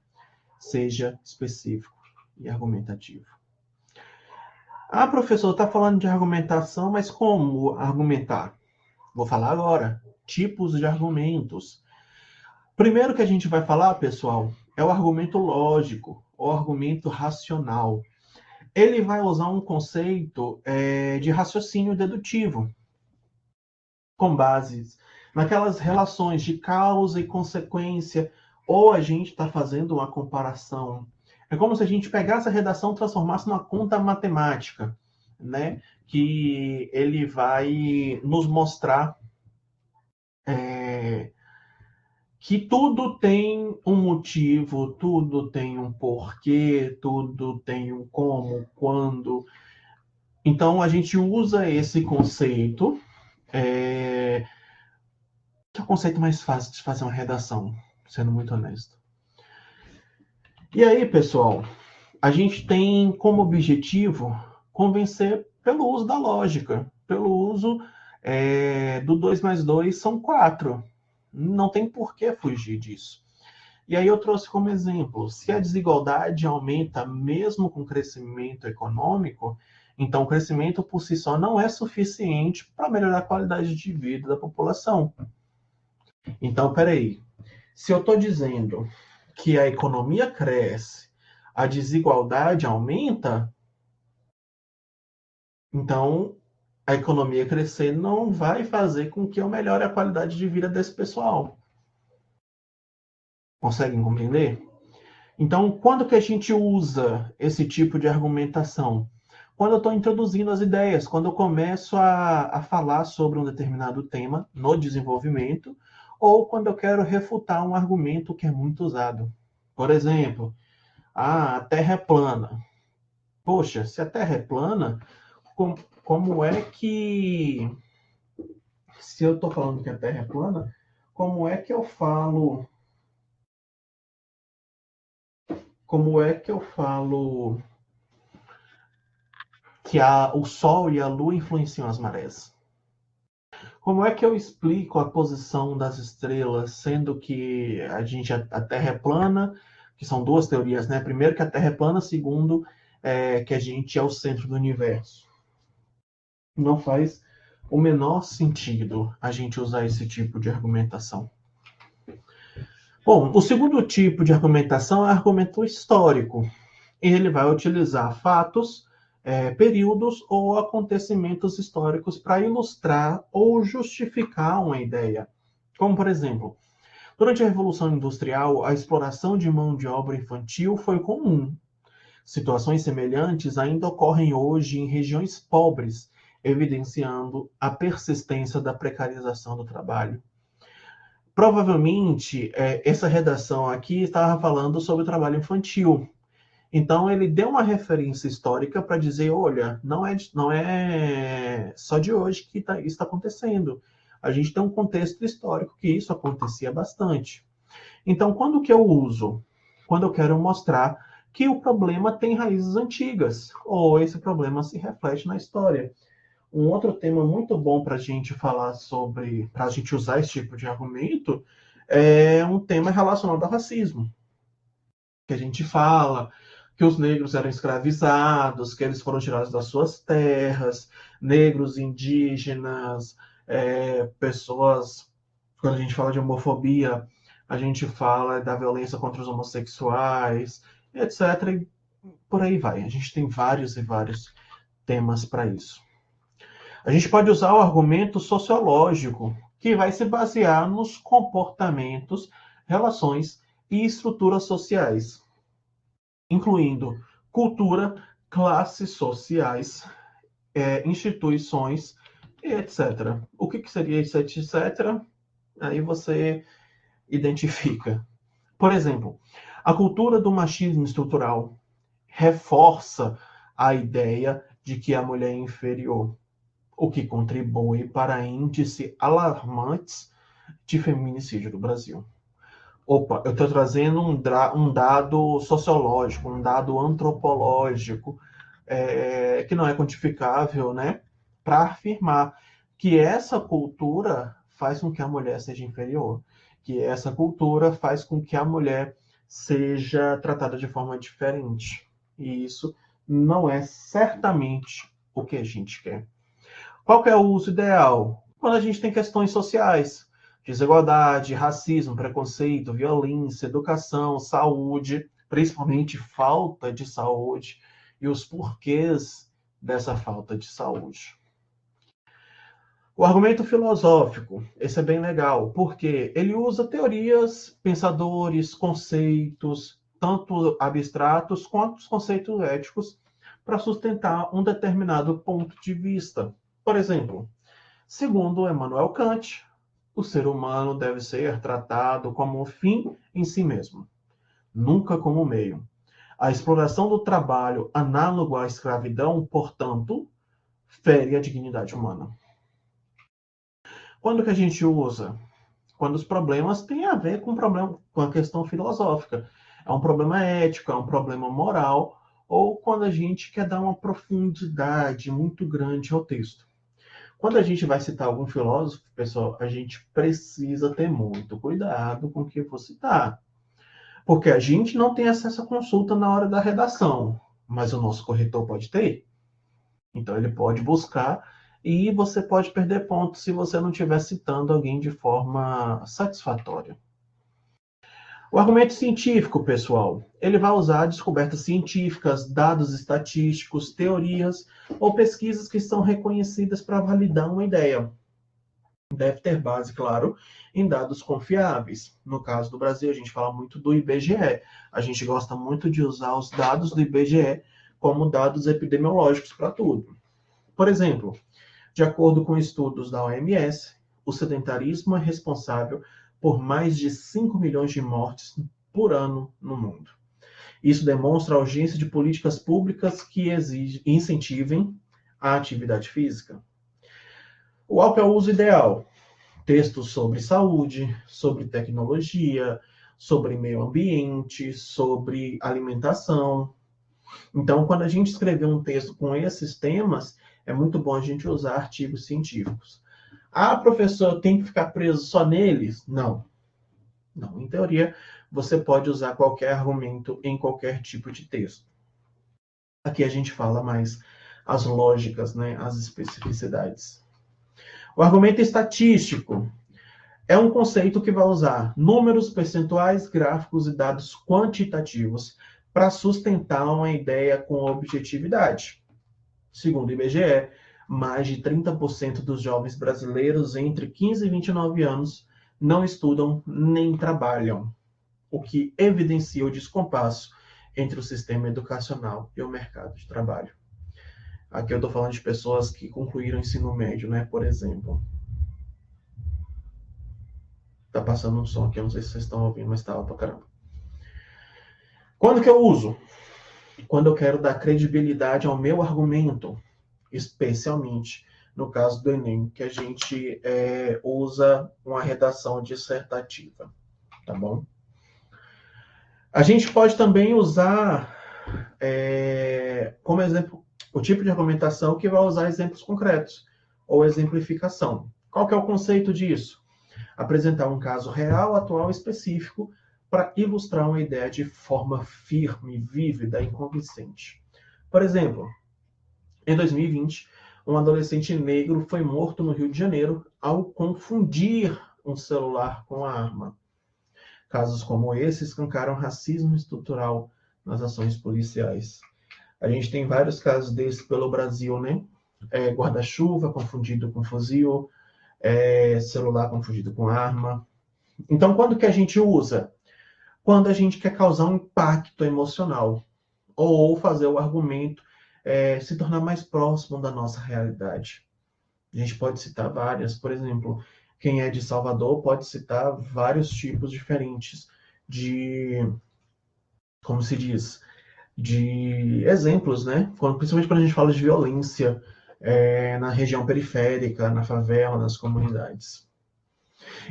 Seja específico e argumentativo. Ah, professor, está falando de argumentação, mas como argumentar? Vou falar agora. Tipos de argumentos. Primeiro que a gente vai falar, pessoal, é o argumento lógico, o argumento racional. Ele vai usar um conceito de raciocínio dedutivo, com bases naquelas relações de causa e consequência, ou a gente está fazendo uma comparação. É como se a gente pegasse a redação e transformasse numa conta matemática, né? Que ele vai nos mostrar que tudo tem um motivo, tudo tem um porquê, tudo tem um como, quando. Então a gente usa esse conceito, que é o conceito mais fácil de fazer uma redação, sendo muito honesto. E aí, pessoal, a gente tem como objetivo convencer pelo uso da lógica, pelo uso do 2 mais 2 são 4. Não tem por que fugir disso. E aí eu trouxe como exemplo, se a desigualdade aumenta mesmo com crescimento econômico, então o crescimento por si só não é suficiente para melhorar a qualidade de vida da população. Então, peraí, se eu estou dizendo que a economia cresce, a desigualdade aumenta, então a economia crescer não vai fazer com que eu melhore a qualidade de vida desse pessoal. Conseguem compreender? Então, quando que a gente usa esse tipo de argumentação? Quando eu estou introduzindo as ideias, quando eu começo a falar sobre um determinado tema no desenvolvimento, ou quando eu quero refutar um argumento que é muito usado. Por exemplo, a Terra é plana. Poxa, se a Terra é plana, como é que... Se eu estou falando que a Terra é plana, como é que eu falo... Como é que eu falo que o Sol e a Lua influenciam as marés? Como é que eu explico a posição das estrelas, sendo que a Terra é plana, que são duas teorias, né? Primeiro que a Terra é plana, segundo que a gente é o centro do universo. Não faz o menor sentido a gente usar esse tipo de argumentação. Bom, o segundo tipo de argumentação é argumento histórico. Ele vai utilizar fatos, períodos ou acontecimentos históricos para ilustrar ou justificar uma ideia. Como, por exemplo, durante a Revolução Industrial, a exploração de mão de obra infantil foi comum. Situações semelhantes ainda ocorrem hoje em regiões pobres, evidenciando a persistência da precarização do trabalho. Provavelmente, essa redação aqui estava falando sobre o trabalho infantil. Então, ele deu uma referência histórica para dizer, olha, não é só de hoje que isso está acontecendo. A gente tem um contexto histórico que isso acontecia bastante. Então, quando que eu uso? Quando eu quero mostrar que o problema tem raízes antigas, ou esse problema se reflete na história. Um outro tema muito bom para a gente falar sobre, para a gente usar esse tipo de argumento, é um tema relacionado ao racismo. Que a gente fala que os negros eram escravizados, que eles foram tirados das suas terras, negros, indígenas, pessoas. Quando a gente fala de homofobia, a gente fala da violência contra os homossexuais, etc. E por aí vai. A gente tem vários e vários temas para isso. A gente pode usar o argumento sociológico, que vai se basear nos comportamentos, relações e estruturas sociais, incluindo cultura, classes sociais, instituições, etc. O que seria isso, etc? Aí você identifica. Por exemplo, a cultura do machismo estrutural reforça a ideia de que a mulher é inferior, o que contribui para índices alarmantes de feminicídio no Brasil. Opa, eu estou trazendo um dado sociológico, um dado antropológico, que não é quantificável, né, para afirmar que essa cultura faz com que a mulher seja inferior, que essa cultura faz com que a mulher seja tratada de forma diferente. E isso não é certamente o que a gente quer. Qual que é o uso ideal? Quando a gente tem questões sociais, desigualdade, racismo, preconceito, violência, educação, saúde, principalmente falta de saúde e os porquês dessa falta de saúde. O argumento filosófico, esse é bem legal, porque ele usa teorias, pensadores, conceitos, tanto abstratos quanto os conceitos éticos, para sustentar um determinado ponto de vista. Por exemplo, segundo Immanuel Kant, o ser humano deve ser tratado como um fim em si mesmo, nunca como meio. A exploração do trabalho análogo à escravidão, portanto, fere a dignidade humana. Quando que a gente usa? Quando os problemas têm a ver com a questão filosófica. É um problema ético, é um problema moral, ou quando a gente quer dar uma profundidade muito grande ao texto. Quando a gente vai citar algum filósofo, pessoal, a gente precisa ter muito cuidado com o que for citar. Porque a gente não tem acesso à consulta na hora da redação, mas o nosso corretor pode ter. Então ele pode buscar e você pode perder pontos se você não estiver citando alguém de forma satisfatória. O argumento científico, pessoal, ele vai usar descobertas científicas, dados estatísticos, teorias ou pesquisas que são reconhecidas para validar uma ideia. Deve ter base, claro, em dados confiáveis. No caso do Brasil, a gente fala muito do IBGE. A gente gosta muito de usar os dados do IBGE como dados epidemiológicos para tudo. Por exemplo, de acordo com estudos da OMS, o sedentarismo é responsável por mais de 5 milhões de mortes por ano no mundo. Isso demonstra a urgência de políticas públicas que incentivem a atividade física. Qual que é o uso ideal? Textos sobre saúde, sobre tecnologia, sobre meio ambiente, sobre alimentação. Então, quando a gente escrever um texto com esses temas, é muito bom a gente usar artigos científicos. Ah, professor, tem que ficar preso só neles? Não. Não. Em teoria, você pode usar qualquer argumento em qualquer tipo de texto. Aqui a gente fala mais as lógicas, né, as especificidades. O argumento estatístico é um conceito que vai usar números, percentuais, gráficos e dados quantitativos para sustentar uma ideia com objetividade. Segundo o IBGE, mais de 30% dos jovens brasileiros entre 15 e 29 anos não estudam nem trabalham, o que evidencia o descompasso entre o sistema educacional e o mercado de trabalho. Aqui eu estou falando de pessoas que concluíram o ensino médio, né, por exemplo. Tá passando um som aqui, eu não sei se vocês estão ouvindo, mas tá alto pra caramba. Quando que eu uso? Quando eu quero dar credibilidade ao meu argumento, especialmente no caso do Enem, que a gente usa uma redação dissertativa, tá bom? A gente pode também usar como exemplo o tipo de argumentação que vai usar exemplos concretos ou exemplificação. Qual que é o conceito disso? Apresentar um caso real, atual, específico para ilustrar uma ideia de forma firme, vívida e convincente. Por exemplo, em 2020, um adolescente negro foi morto no Rio de Janeiro ao confundir um celular com a arma. Casos como esse escancaram racismo estrutural nas ações policiais. A gente tem vários casos desses pelo Brasil, né? Guarda-chuva confundido com fuzil, celular confundido com arma. Então, quando que a gente usa? Quando a gente quer causar um impacto emocional ou fazer o argumento se tornar mais próximo da nossa realidade. A gente pode citar várias, por exemplo, quem é de Salvador pode citar vários tipos diferentes de, como se diz, de exemplos, né? Principalmente quando a gente fala de violência na região periférica, na favela, nas comunidades.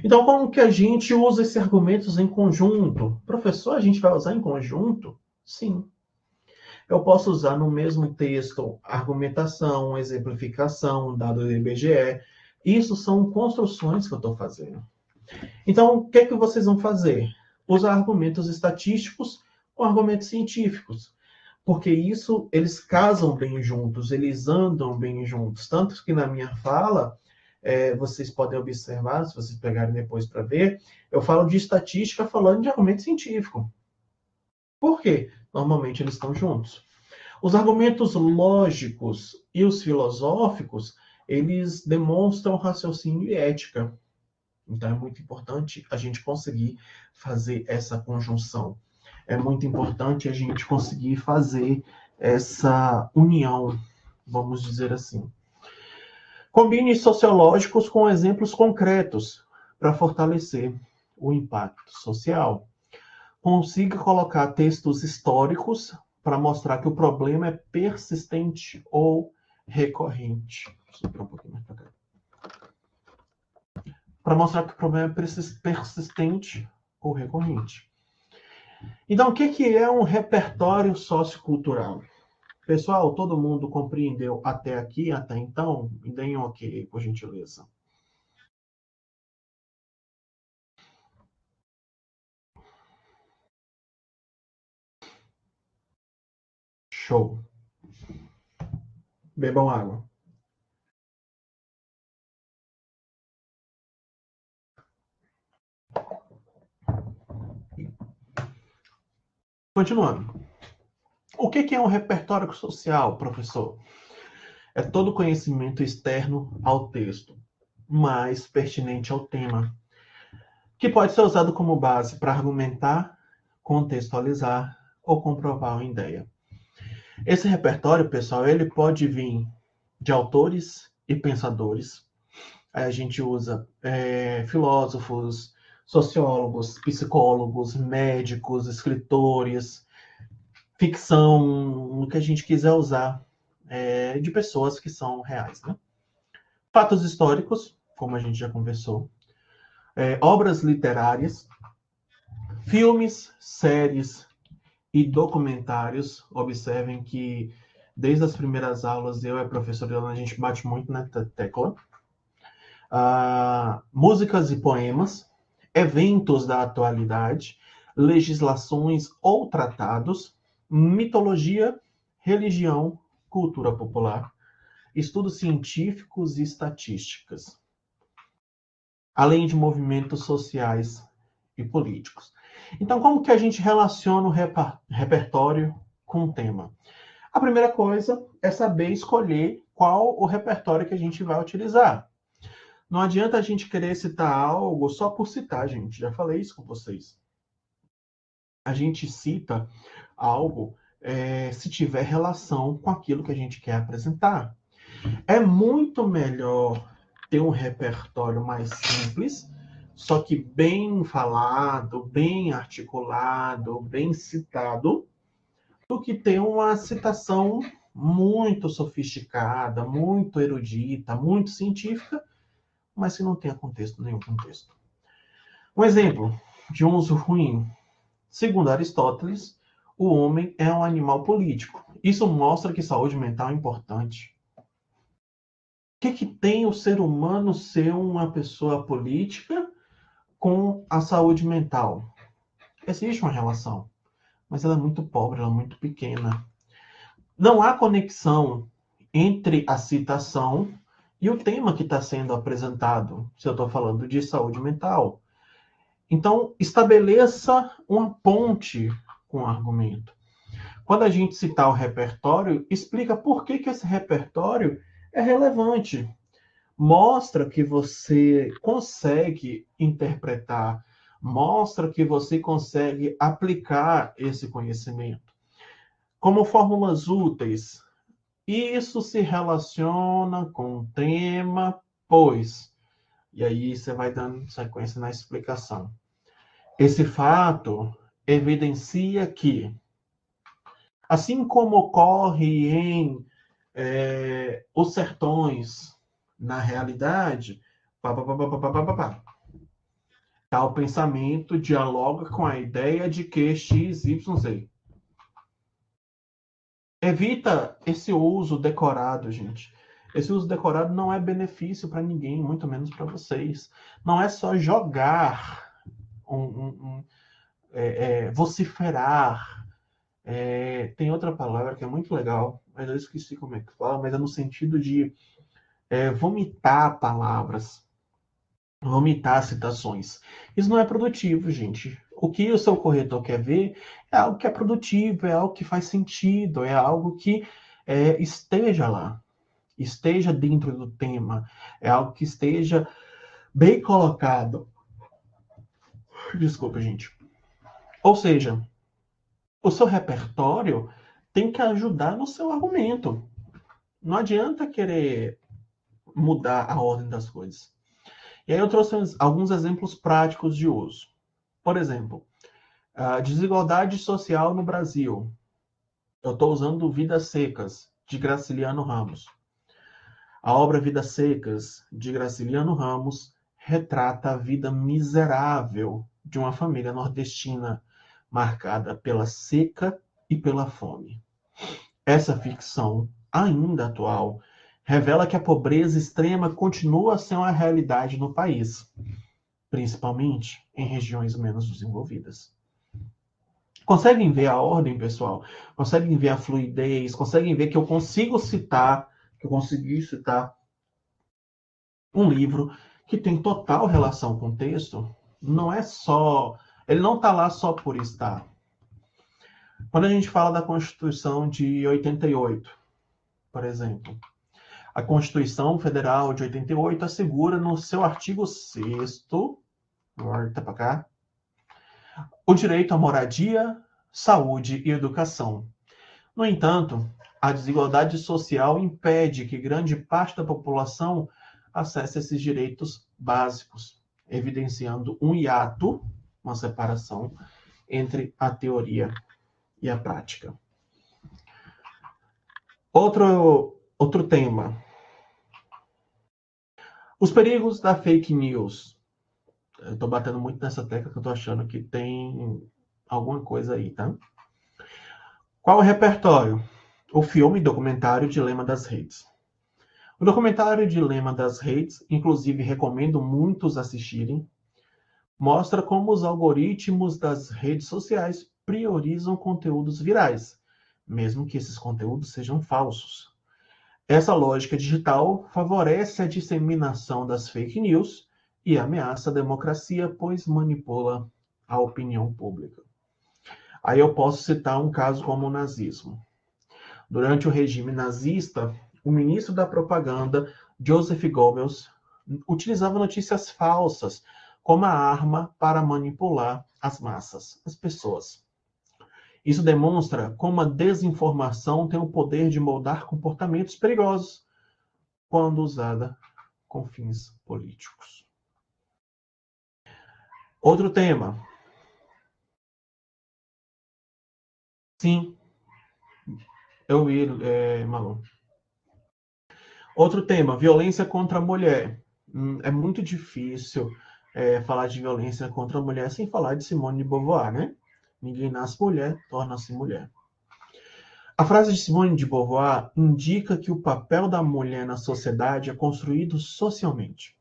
Então, como que a gente usa esses argumentos em conjunto? Professor, a gente vai usar em conjunto? Sim. Eu posso usar no mesmo texto argumentação, exemplificação, dado do IBGE. Isso são construções que eu estou fazendo. Então, o que vocês vão fazer? Usar argumentos estatísticos com argumentos científicos. Porque isso, eles casam bem juntos, eles andam bem juntos. Tanto que na minha fala, vocês podem observar, se vocês pegarem depois para ver, eu falo de estatística falando de argumento científico. Por quê? Normalmente eles estão juntos. Os argumentos lógicos e os filosóficos, eles demonstram raciocínio e ética. Então, é muito importante a gente conseguir fazer essa conjunção. É muito importante a gente conseguir fazer essa união, vamos dizer assim. Combine sociológicos com exemplos concretos para fortalecer o impacto social. Consiga colocar textos históricos para mostrar que o problema é persistente ou recorrente. Deixa eu um pouquinho mais para cá. Para mostrar que o problema é persistente ou recorrente. Então, o que é um repertório sociocultural? Pessoal, todo mundo compreendeu até aqui, até então? Me deem um ok, por gentileza. Show. Bebam água. Continuando. O que é um repertório social, professor? É todo conhecimento externo ao texto, mais pertinente ao tema, que pode ser usado como base para argumentar, contextualizar ou comprovar uma ideia. Esse repertório, pessoal, ele pode vir de autores e pensadores. Aí a gente usa filósofos, sociólogos, psicólogos, médicos, escritores, ficção, o que a gente quiser usar, de pessoas que são reais, né? Fatos históricos, como a gente já conversou, obras literárias, filmes, séries e documentários. Observem que desde as primeiras aulas, eu e a professora Helena, a gente bate muito na tecla. Músicas e poemas, eventos da atualidade, legislações ou tratados, mitologia, religião, cultura popular, estudos científicos e estatísticas, além de movimentos sociais e políticos. Então, como que a gente relaciona o repertório com o tema? A primeira coisa é saber escolher qual o repertório que a gente vai utilizar. Não adianta a gente querer citar algo só por citar, gente. Já falei isso com vocês. A gente cita algo se tiver relação com aquilo que a gente quer apresentar. É muito melhor ter um repertório mais simples, só que bem falado, bem articulado, bem citado, do que ter uma citação muito sofisticada, muito erudita, muito científica, mas que não tenha nenhum contexto. Um exemplo de um uso ruim. Segundo Aristóteles, o homem é um animal político. Isso mostra que saúde mental é importante. O que tem o ser humano ser uma pessoa política com a saúde mental? Existe uma relação, mas ela é muito pobre, ela é muito pequena. Não há conexão entre a citação e o tema que está sendo apresentado, se eu estou falando de saúde mental. Então, estabeleça uma ponte com o argumento. Quando a gente citar o repertório, explica por que esse repertório é relevante. Mostra que você consegue interpretar, mostra que você consegue aplicar esse conhecimento. Como fórmulas úteis, isso se relaciona com o tema, pois. E aí você vai dando sequência na explicação. Esse fato evidencia que Assim como ocorre em Os Sertões, na realidade, tal pensamento dialoga com a ideia de que X, Y, Z. Evita esse uso decorado, gente. Esse uso decorado não é benefício para ninguém, muito menos para vocês. Não é só jogar, vociferar. Tem outra palavra que é muito legal, mas eu esqueci como é que fala, mas é no sentido de vomitar palavras, vomitar citações. Isso não é produtivo, gente. O que o seu corretor quer ver é algo que é produtivo, é algo que faz sentido, é algo que esteja lá, esteja dentro do tema, é algo que esteja bem colocado. Desculpa, gente. Ou seja, o seu repertório tem que ajudar no seu argumento. Não adianta querer mudar a ordem das coisas. E aí eu trouxe alguns exemplos práticos de uso. Por exemplo, a desigualdade social no Brasil. Eu estou usando Vidas Secas, de Graciliano Ramos. A obra Vidas Secas, de Graciliano Ramos, retrata a vida miserável de uma família nordestina, marcada pela seca e pela fome. Essa ficção, ainda atual, revela que a pobreza extrema continua a ser uma realidade no país, principalmente em regiões menos desenvolvidas. Conseguem ver a ordem, pessoal? Conseguem ver a fluidez? Conseguem ver que eu consegui citar um livro que tem total relação com o texto? Não é só... Ele não está lá só por estar. Quando a gente fala da Constituição de 88, por exemplo, a Constituição Federal de 88 assegura no seu artigo 6º, volta para cá, o direito à moradia, saúde e educação. No entanto, a desigualdade social impede que grande parte da população acesse esses direitos básicos, evidenciando um hiato, uma separação entre a teoria e a prática. Outro tema. Os perigos da fake news. Eu estou batendo muito nessa tecla que eu estou achando que tem alguma coisa aí, tá? Qual o repertório? O filme documentário Dilema das Redes. O documentário Dilema das Redes, inclusive recomendo muitos assistirem, mostra como os algoritmos das redes sociais priorizam conteúdos virais, mesmo que esses conteúdos sejam falsos. Essa lógica digital favorece a disseminação das fake news e ameaça a democracia, pois manipula a opinião pública. Aí eu posso citar um caso como o nazismo. Durante o regime nazista, o ministro da propaganda, Joseph Goebbels, utilizava notícias falsas como a arma para manipular as massas, as pessoas. Isso demonstra como a desinformação tem o poder de moldar comportamentos perigosos quando usada com fins políticos. Outro tema. Sim, eu vi, Malu. Outro tema, violência contra a mulher. É muito difícil falar de violência contra a mulher sem falar de Simone de Beauvoir, né? Ninguém nasce mulher, torna-se mulher. A frase de Simone de Beauvoir indica que o papel da mulher na sociedade é construído socialmente.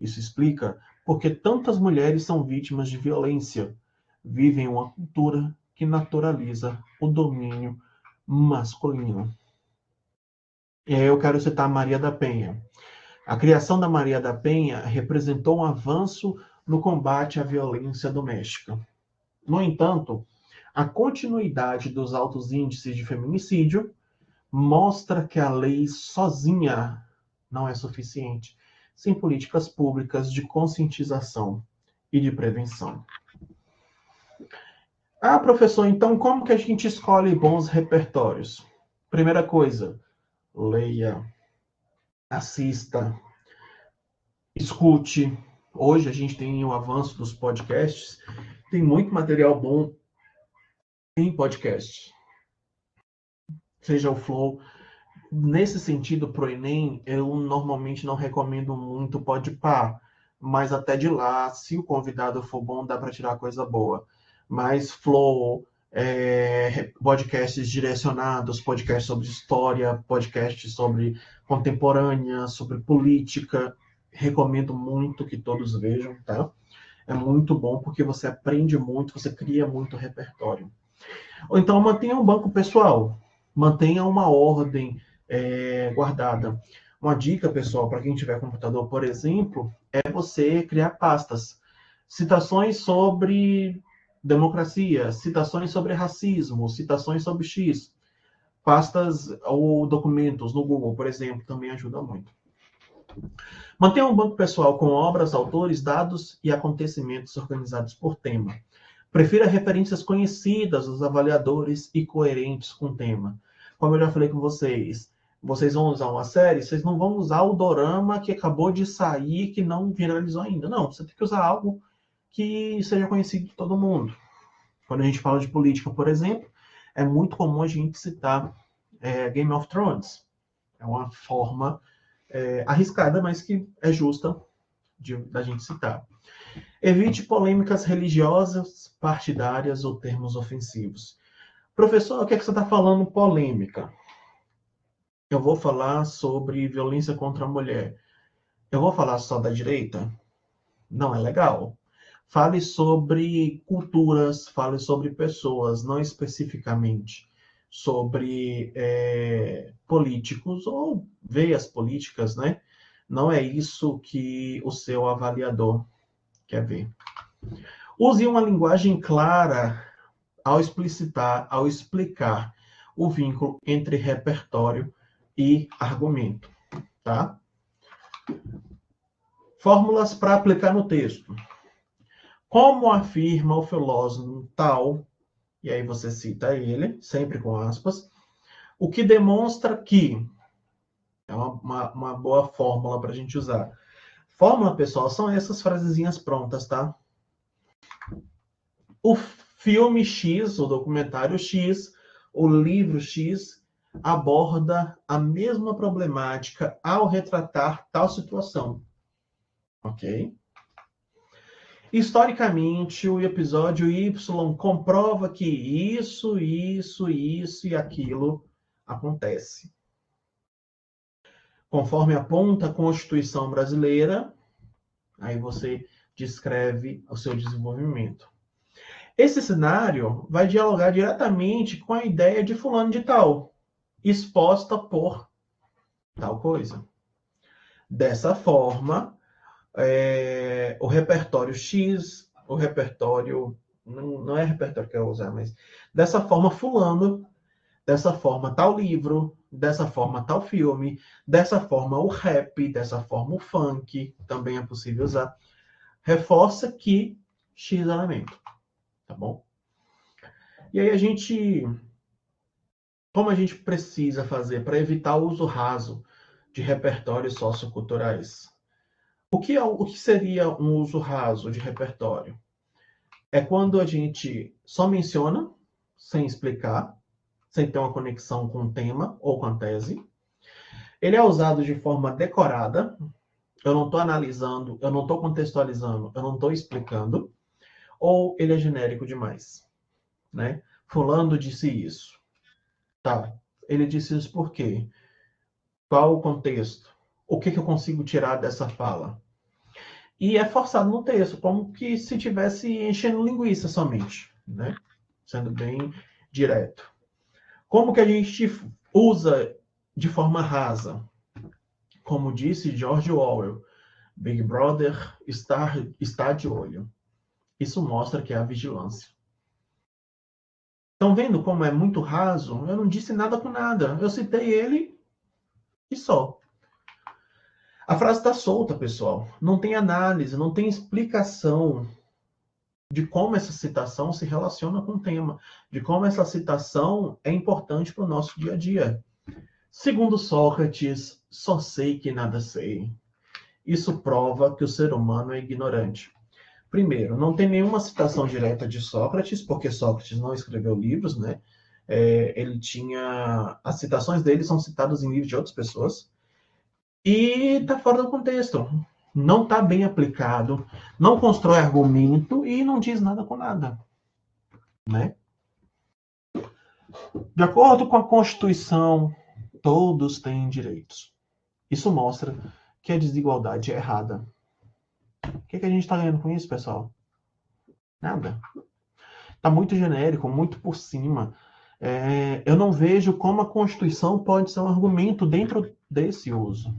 Isso explica por que tantas mulheres são vítimas de violência, vivem em uma cultura que naturaliza o domínio masculino. E aí eu quero citar Maria da Penha. A criação da Maria da Penha representou um avanço no combate à violência doméstica. No entanto, a continuidade dos altos índices de feminicídio mostra que a lei sozinha não é suficiente, sem políticas públicas de conscientização e de prevenção. Ah, professor, então como que a gente escolhe bons repertórios? Primeira coisa, leia, assista, escute. Hoje a gente tem o avanço dos podcasts, tem muito material bom em podcast. seja o Flow. Nesse sentido, para o Enem, eu normalmente não recomendo muito Podpah, mas até de lá, se o convidado for bom, dá para tirar coisa boa. Mas Flow, podcasts direcionados, podcasts sobre história, podcasts sobre contemporânea, sobre política, recomendo muito que todos vejam, tá? É muito bom porque você aprende muito, você cria muito repertório. Ou então mantenha um banco pessoal, mantenha uma ordem guardada. Uma dica, pessoal, para quem tiver computador, por exemplo, é você criar pastas. Citações sobre democracia, citações sobre racismo, citações sobre X. Pastas ou documentos no Google, por exemplo, também ajuda muito. Mantenha um banco pessoal com obras, autores, dados e acontecimentos organizados por tema. Prefira referências conhecidas dos avaliadores e coerentes com o tema. Como eu já falei com vocês, vocês vão usar uma série, vocês não vão usar o dorama que acabou de sair, que não viralizou ainda. Não, você tem que usar algo que seja conhecido de todo mundo. Quando a gente fala de política, por exemplo, é muito comum a gente citar Game of Thrones. É uma forma arriscada, mas que é justa da gente citar. Evite polêmicas religiosas, partidárias ou termos ofensivos. Professor, o que é que você está falando polêmica? Eu vou falar sobre violência contra a mulher. Eu vou falar só da direita? Não é legal. Fale sobre culturas, fale sobre pessoas, não especificamente sobre políticos ou veias políticas, né? Não é isso que o seu avaliador quer ver. Use uma linguagem clara ao explicar o vínculo entre repertório e argumento, tá? Fórmulas para aplicar no texto. Como afirma o filósofo tal, e aí você cita ele, sempre com aspas, o que demonstra que é uma boa fórmula para a gente usar. Fórmula, pessoal, são essas frasezinhas prontas, tá? O filme X, o documentário X, o livro X aborda a mesma problemática ao retratar tal situação. Ok? Historicamente, o episódio Y comprova que isso e aquilo acontece. Conforme aponta a Constituição brasileira, aí você descreve o seu desenvolvimento. Esse cenário vai dialogar diretamente com a ideia de fulano de tal, exposta por tal coisa. Dessa forma, o repertório X, o repertório, não é repertório que eu vou usar, mas dessa forma fulano, dessa forma tal livro, dessa forma tal filme, dessa forma o rap, dessa forma o funk, também é possível usar, reforça que X elemento, tá bom? E aí como a gente precisa fazer para evitar o uso raso de repertórios socioculturais? O que seria um uso raso de repertório? É quando a gente só menciona, sem explicar, sem ter uma conexão com o tema ou com a tese. Ele é usado de forma decorada. Eu não estou analisando, eu não estou contextualizando, eu não estou explicando. Ou ele é genérico demais, né? Fulano disse isso. Tá. Ele disse isso por quê? Qual o contexto? O que eu consigo tirar dessa fala? E é forçado no texto, como que se estivesse enchendo linguiça somente, né? Sendo bem direto. Como que a gente usa de forma rasa? Como disse George Orwell, Big Brother está de olho. Isso mostra que há vigilância. Estão vendo como é muito raso? Eu não disse nada com nada. Eu citei ele e só. A frase está solta, pessoal. Não tem análise, não tem explicação de como essa citação se relaciona com o tema, de como essa citação é importante para o nosso dia a dia. Segundo Sócrates, só sei que nada sei. Isso prova que o ser humano é ignorante. Primeiro, não tem nenhuma citação direta de Sócrates, porque Sócrates não escreveu livros, né? Ele tinha... As citações dele são citadas em livros de outras pessoas. E está fora do contexto. Não está bem aplicado, não constrói argumento e não diz nada com nada. Né? De acordo com a Constituição, todos têm direitos. Isso mostra que a desigualdade é errada. O que a gente está ganhando com isso, pessoal? Nada. Está muito genérico, muito por cima. Eu não vejo como a Constituição pode ser um argumento dentro desse uso.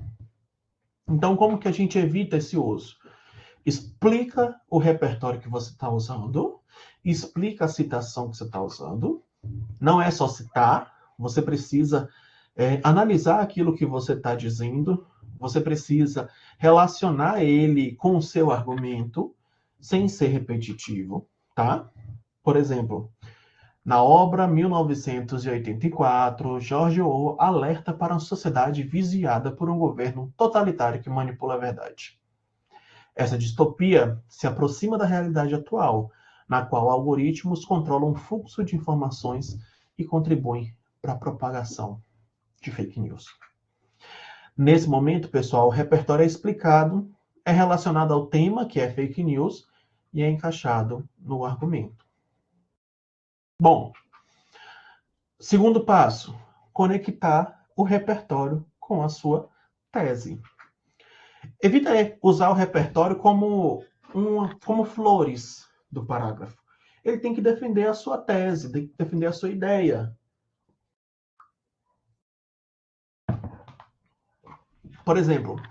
Então, como que a gente evita esse uso? Explica o repertório que você está usando, explica a citação que você está usando. Não é só citar, você precisa analisar aquilo que você está dizendo, você precisa relacionar ele com o seu argumento, sem ser repetitivo, tá? Por exemplo, na obra 1984, George Orwell alerta para uma sociedade viciada por um governo totalitário que manipula a verdade. Essa distopia se aproxima da realidade atual, na qual algoritmos controlam o fluxo de informações e contribuem para a propagação de fake news. Nesse momento, pessoal, o repertório é explicado, é relacionado ao tema, que é fake news, e é encaixado no argumento. Bom, segundo passo, conectar o repertório com a sua tese. Evita usar o repertório como flores do parágrafo. Ele tem que defender a sua tese, tem que defender a sua ideia. Por exemplo,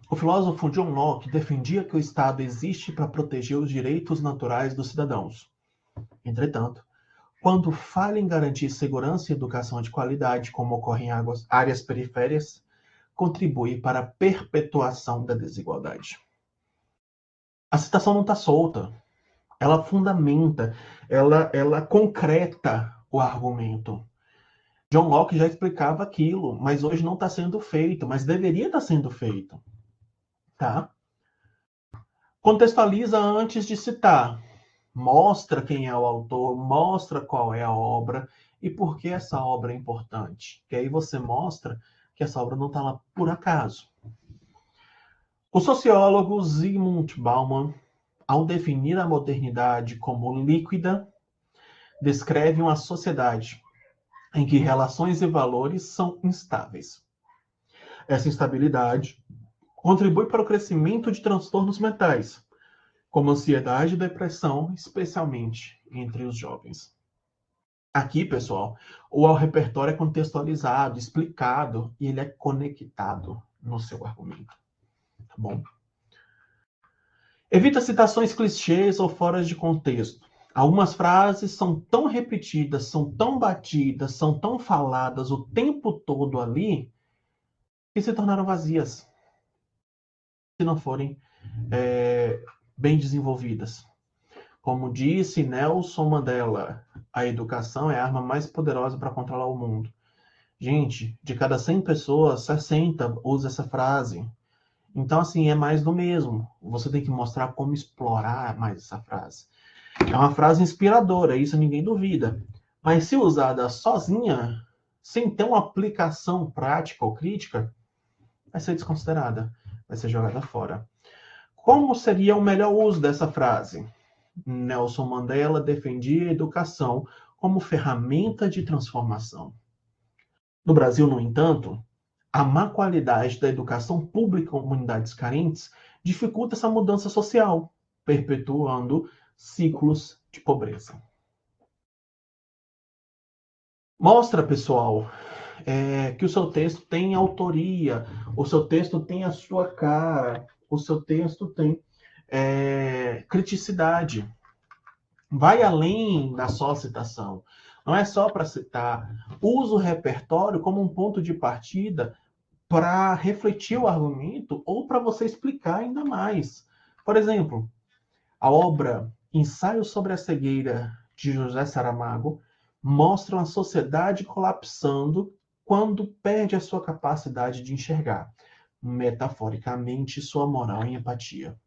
o filósofo John Locke defendia que o Estado existe para proteger os direitos naturais dos cidadãos. Entretanto, quando falha em garantir segurança e educação de qualidade, como ocorre em áreas periféricas, contribui para a perpetuação da desigualdade. A citação não está solta. Ela fundamenta, ela concreta o argumento. John Locke já explicava aquilo, mas hoje não está sendo feito, mas deveria estar sendo feito. Tá? Contextualiza antes de citar. Mostra quem é o autor, mostra qual é a obra e por que essa obra é importante. Que aí você mostra que essa obra não está lá por acaso. O sociólogo Zygmunt Bauman, ao definir a modernidade como líquida, descreve uma sociedade em que relações e valores são instáveis. Essa instabilidade contribui para o crescimento de transtornos mentais, como ansiedade e depressão, especialmente entre os jovens. Aqui, pessoal, o repertório é contextualizado, explicado e ele é conectado no seu argumento. Tá bom? Evita citações clichês ou fora de contexto. Algumas frases são tão repetidas, são tão batidas, são tão faladas o tempo todo ali, que se tornaram vazias, se não forem bem desenvolvidas. Como disse Nelson Mandela, a educação é a arma mais poderosa para controlar o mundo. Gente, de cada 100 pessoas, 60 usa essa frase. Então, assim, é mais do mesmo. Você tem que mostrar como explorar mais essa frase. É uma frase inspiradora, isso ninguém duvida. Mas se usada sozinha, sem ter uma aplicação prática ou crítica, vai ser desconsiderada, vai ser jogada fora. Como seria o melhor uso dessa frase? Nelson Mandela defendia a educação como ferramenta de transformação. No Brasil, no entanto, a má qualidade da educação pública em comunidades carentes dificulta essa mudança social, perpetuando ciclos de pobreza. Mostra, pessoal, que o seu texto tem autoria, o seu texto tem a sua cara, o seu texto tem criticidade. Vai além da só citação. Não é só para citar. Usa o repertório como um ponto de partida para refletir o argumento ou para você explicar ainda mais. Por exemplo, a obra Ensaio sobre a Cegueira, de José Saramago, mostra uma sociedade colapsando quando perde a sua capacidade de enxergar, metaforicamente, sua moral e empatia.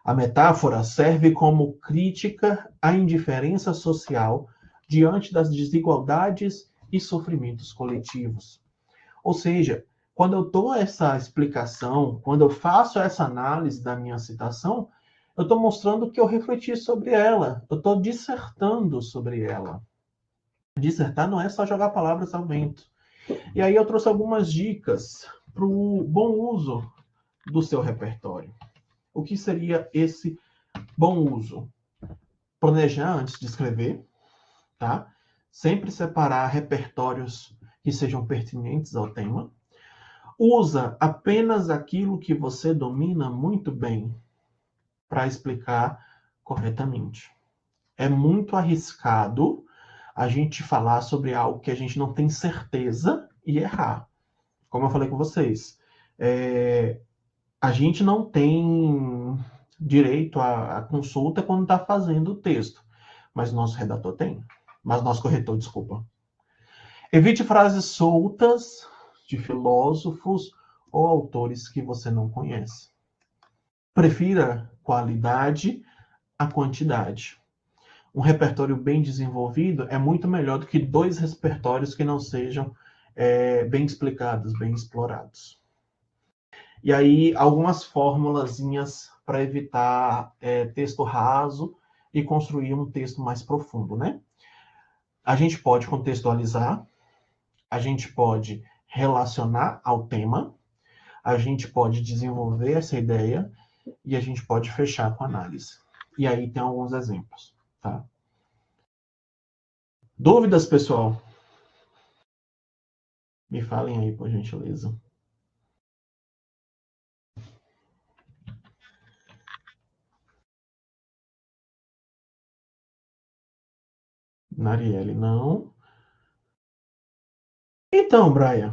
A metáfora serve como crítica à indiferença social diante das desigualdades e sofrimentos coletivos. Ou seja, quando eu dou essa explicação, quando eu faço essa análise da minha citação, eu estou mostrando que eu refleti sobre ela, eu estou dissertando sobre ela. Dissertar não é só jogar palavras ao vento. E aí eu trouxe algumas dicas para o bom uso do seu repertório. O que seria esse bom uso? Planejar antes de escrever, tá? Sempre separar repertórios que sejam pertinentes ao tema. Usa apenas aquilo que você domina muito bem para explicar corretamente. É muito arriscado a gente falar sobre algo que a gente não tem certeza e errar. Como eu falei com vocês, a gente não tem direito à consulta quando está fazendo o texto, mas nosso redator tem. Mas nosso corretor, desculpa. Evite frases soltas de filósofos ou autores que você não conhece. Prefira qualidade à quantidade. Um repertório bem desenvolvido é muito melhor do que 2 repertórios que não sejam bem explicados, bem explorados. E aí, algumas formulazinhas para evitar texto raso e construir um texto mais profundo, né? A gente pode contextualizar, a gente pode relacionar ao tema, a gente pode desenvolver essa ideia e a gente pode fechar com análise. E aí tem alguns exemplos, tá? Dúvidas, pessoal? Me falem aí, por gentileza. Narielle, não. Então, Brian,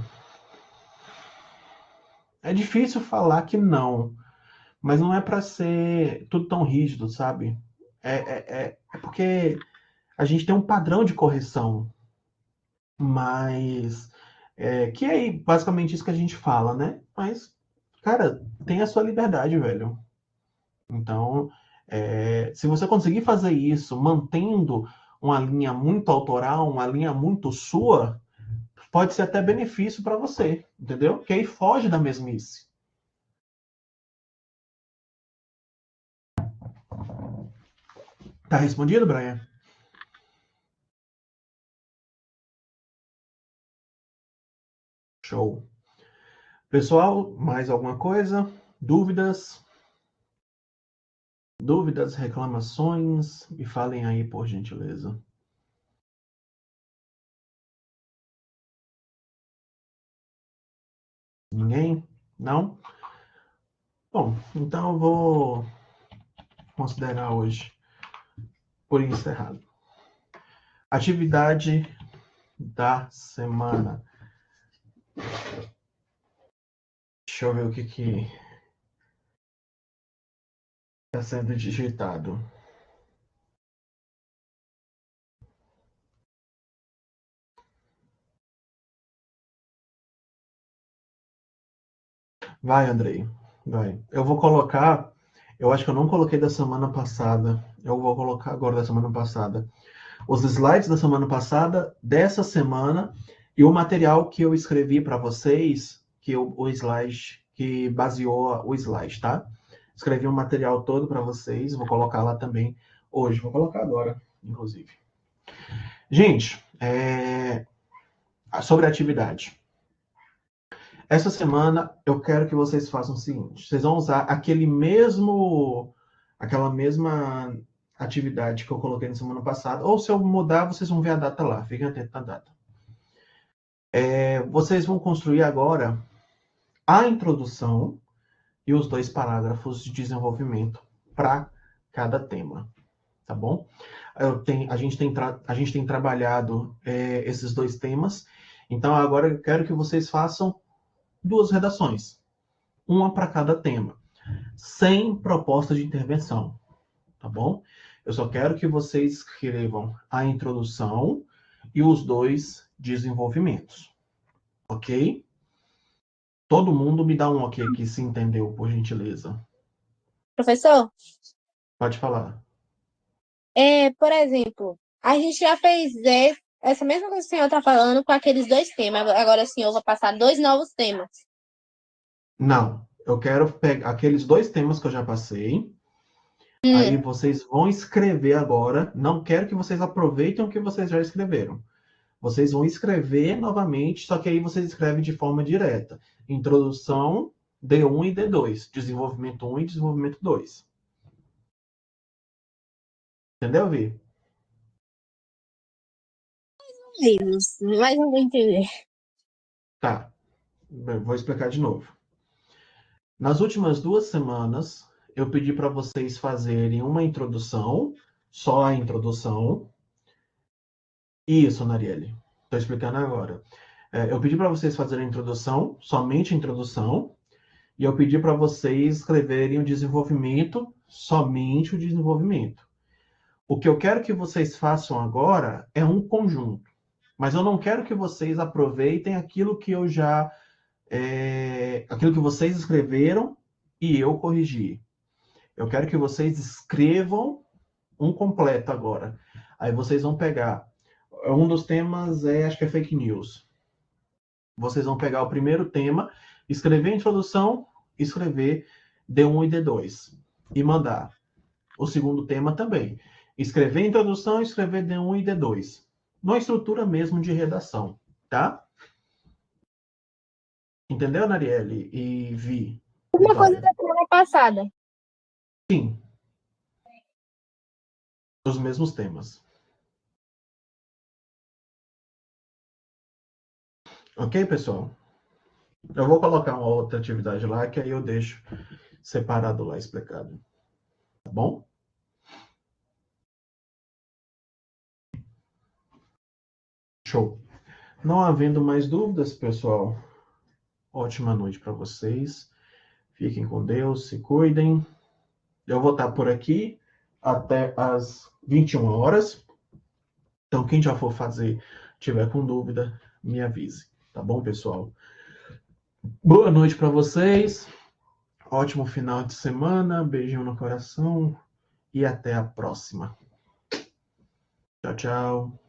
é difícil falar que não, mas não é para ser tudo tão rígido, sabe? É porque a gente tem um padrão de correção, mas que é basicamente isso que a gente fala, né? Mas, cara, tem a sua liberdade, velho. Então, se você conseguir fazer isso mantendo uma linha muito autoral, uma linha muito sua, pode ser até benefício para você, entendeu? Que aí foge da mesmice. Tá respondido, Brian? Show. Pessoal, mais alguma coisa? Dúvidas? Dúvidas, reclamações? Me falem aí, por gentileza. Ninguém? Não? Bom, então eu vou considerar hoje por encerrado. Atividade da semana. Deixa eu ver o que está sendo digitado. Vai, Andrei. Vai. Eu vou colocar. Eu acho que eu não coloquei da semana passada. Eu vou colocar agora da semana passada. Os slides da semana passada, dessa semana, e o material que eu escrevi para vocês, o slide, que baseou o slide, tá? Escrevi um material todo para vocês, vou colocar lá também hoje. Vou colocar agora, inclusive. Gente, sobre a atividade. Essa semana eu quero que vocês façam o seguinte: vocês vão usar aquela mesma atividade que eu coloquei na semana passada, ou se eu mudar, vocês vão ver a data lá. Fiquem atentos à data. Vocês vão construir agora a introdução e os 2 parágrafos de desenvolvimento para cada tema, tá bom? A gente tem trabalhado esses 2 temas, então agora eu quero que vocês façam 2 redações, uma para cada tema, sem proposta de intervenção, tá bom? Eu só quero que vocês escrevam a introdução e os 2 desenvolvimentos, ok? Todo mundo me dá um ok aqui se entendeu, por gentileza. Professor, Pode falar. por exemplo, A gente já fez essa mesma coisa que o senhor tá falando com aqueles 2 temas. Agora, sim, eu vou passar 2 novos temas. Não, eu quero pegar aqueles 2 temas que eu já passei. Aí Hum, vocês vão escrever agora. Não quero que vocês aproveitem o que vocês já escreveram. Vocês vão escrever novamente, só que aí vocês escrevem de forma direta. Introdução, D1 e D2. Desenvolvimento 1 e desenvolvimento 2. Entendeu, Vi? menos, mas eu vou entender. Tá. Eu vou explicar de novo. Nas últimas 2 semanas, eu pedi para vocês fazerem uma introdução, só a introdução. Isso, Narielle. Estou explicando agora. Eu pedi para vocês fazerem a introdução, somente a introdução, e eu pedi para vocês escreverem o desenvolvimento, somente o desenvolvimento. O que eu quero que vocês façam agora é um conjunto, mas eu não quero que vocês aproveitem aquilo que eu já, aquilo que vocês escreveram e eu corrigi. Eu quero que vocês escrevam um completo agora. Aí vocês vão pegar. Um dos temas acho que é fake news. Vocês vão pegar o primeiro tema, escrever a introdução, escrever D1 e D2 e mandar. O segundo tema também. Escrever a introdução, escrever D1 e D2. Numa estrutura mesmo de redação, tá? Entendeu, Narielle e Vi? Uma coisa Vitória? da semana passada. Sim, os mesmos temas. Ok, pessoal? Eu vou colocar uma outra atividade lá, que aí eu deixo separado lá explicado. Tá bom? Show. Não havendo mais dúvidas, pessoal, ótima noite para vocês. Fiquem com Deus, se cuidem. Eu vou estar por aqui até às 21 horas. Então, quem já for fazer, tiver com dúvida, me avise. Tá bom, pessoal? Boa noite para vocês. Ótimo final de semana. Beijinho no coração. E até a próxima. Tchau, tchau.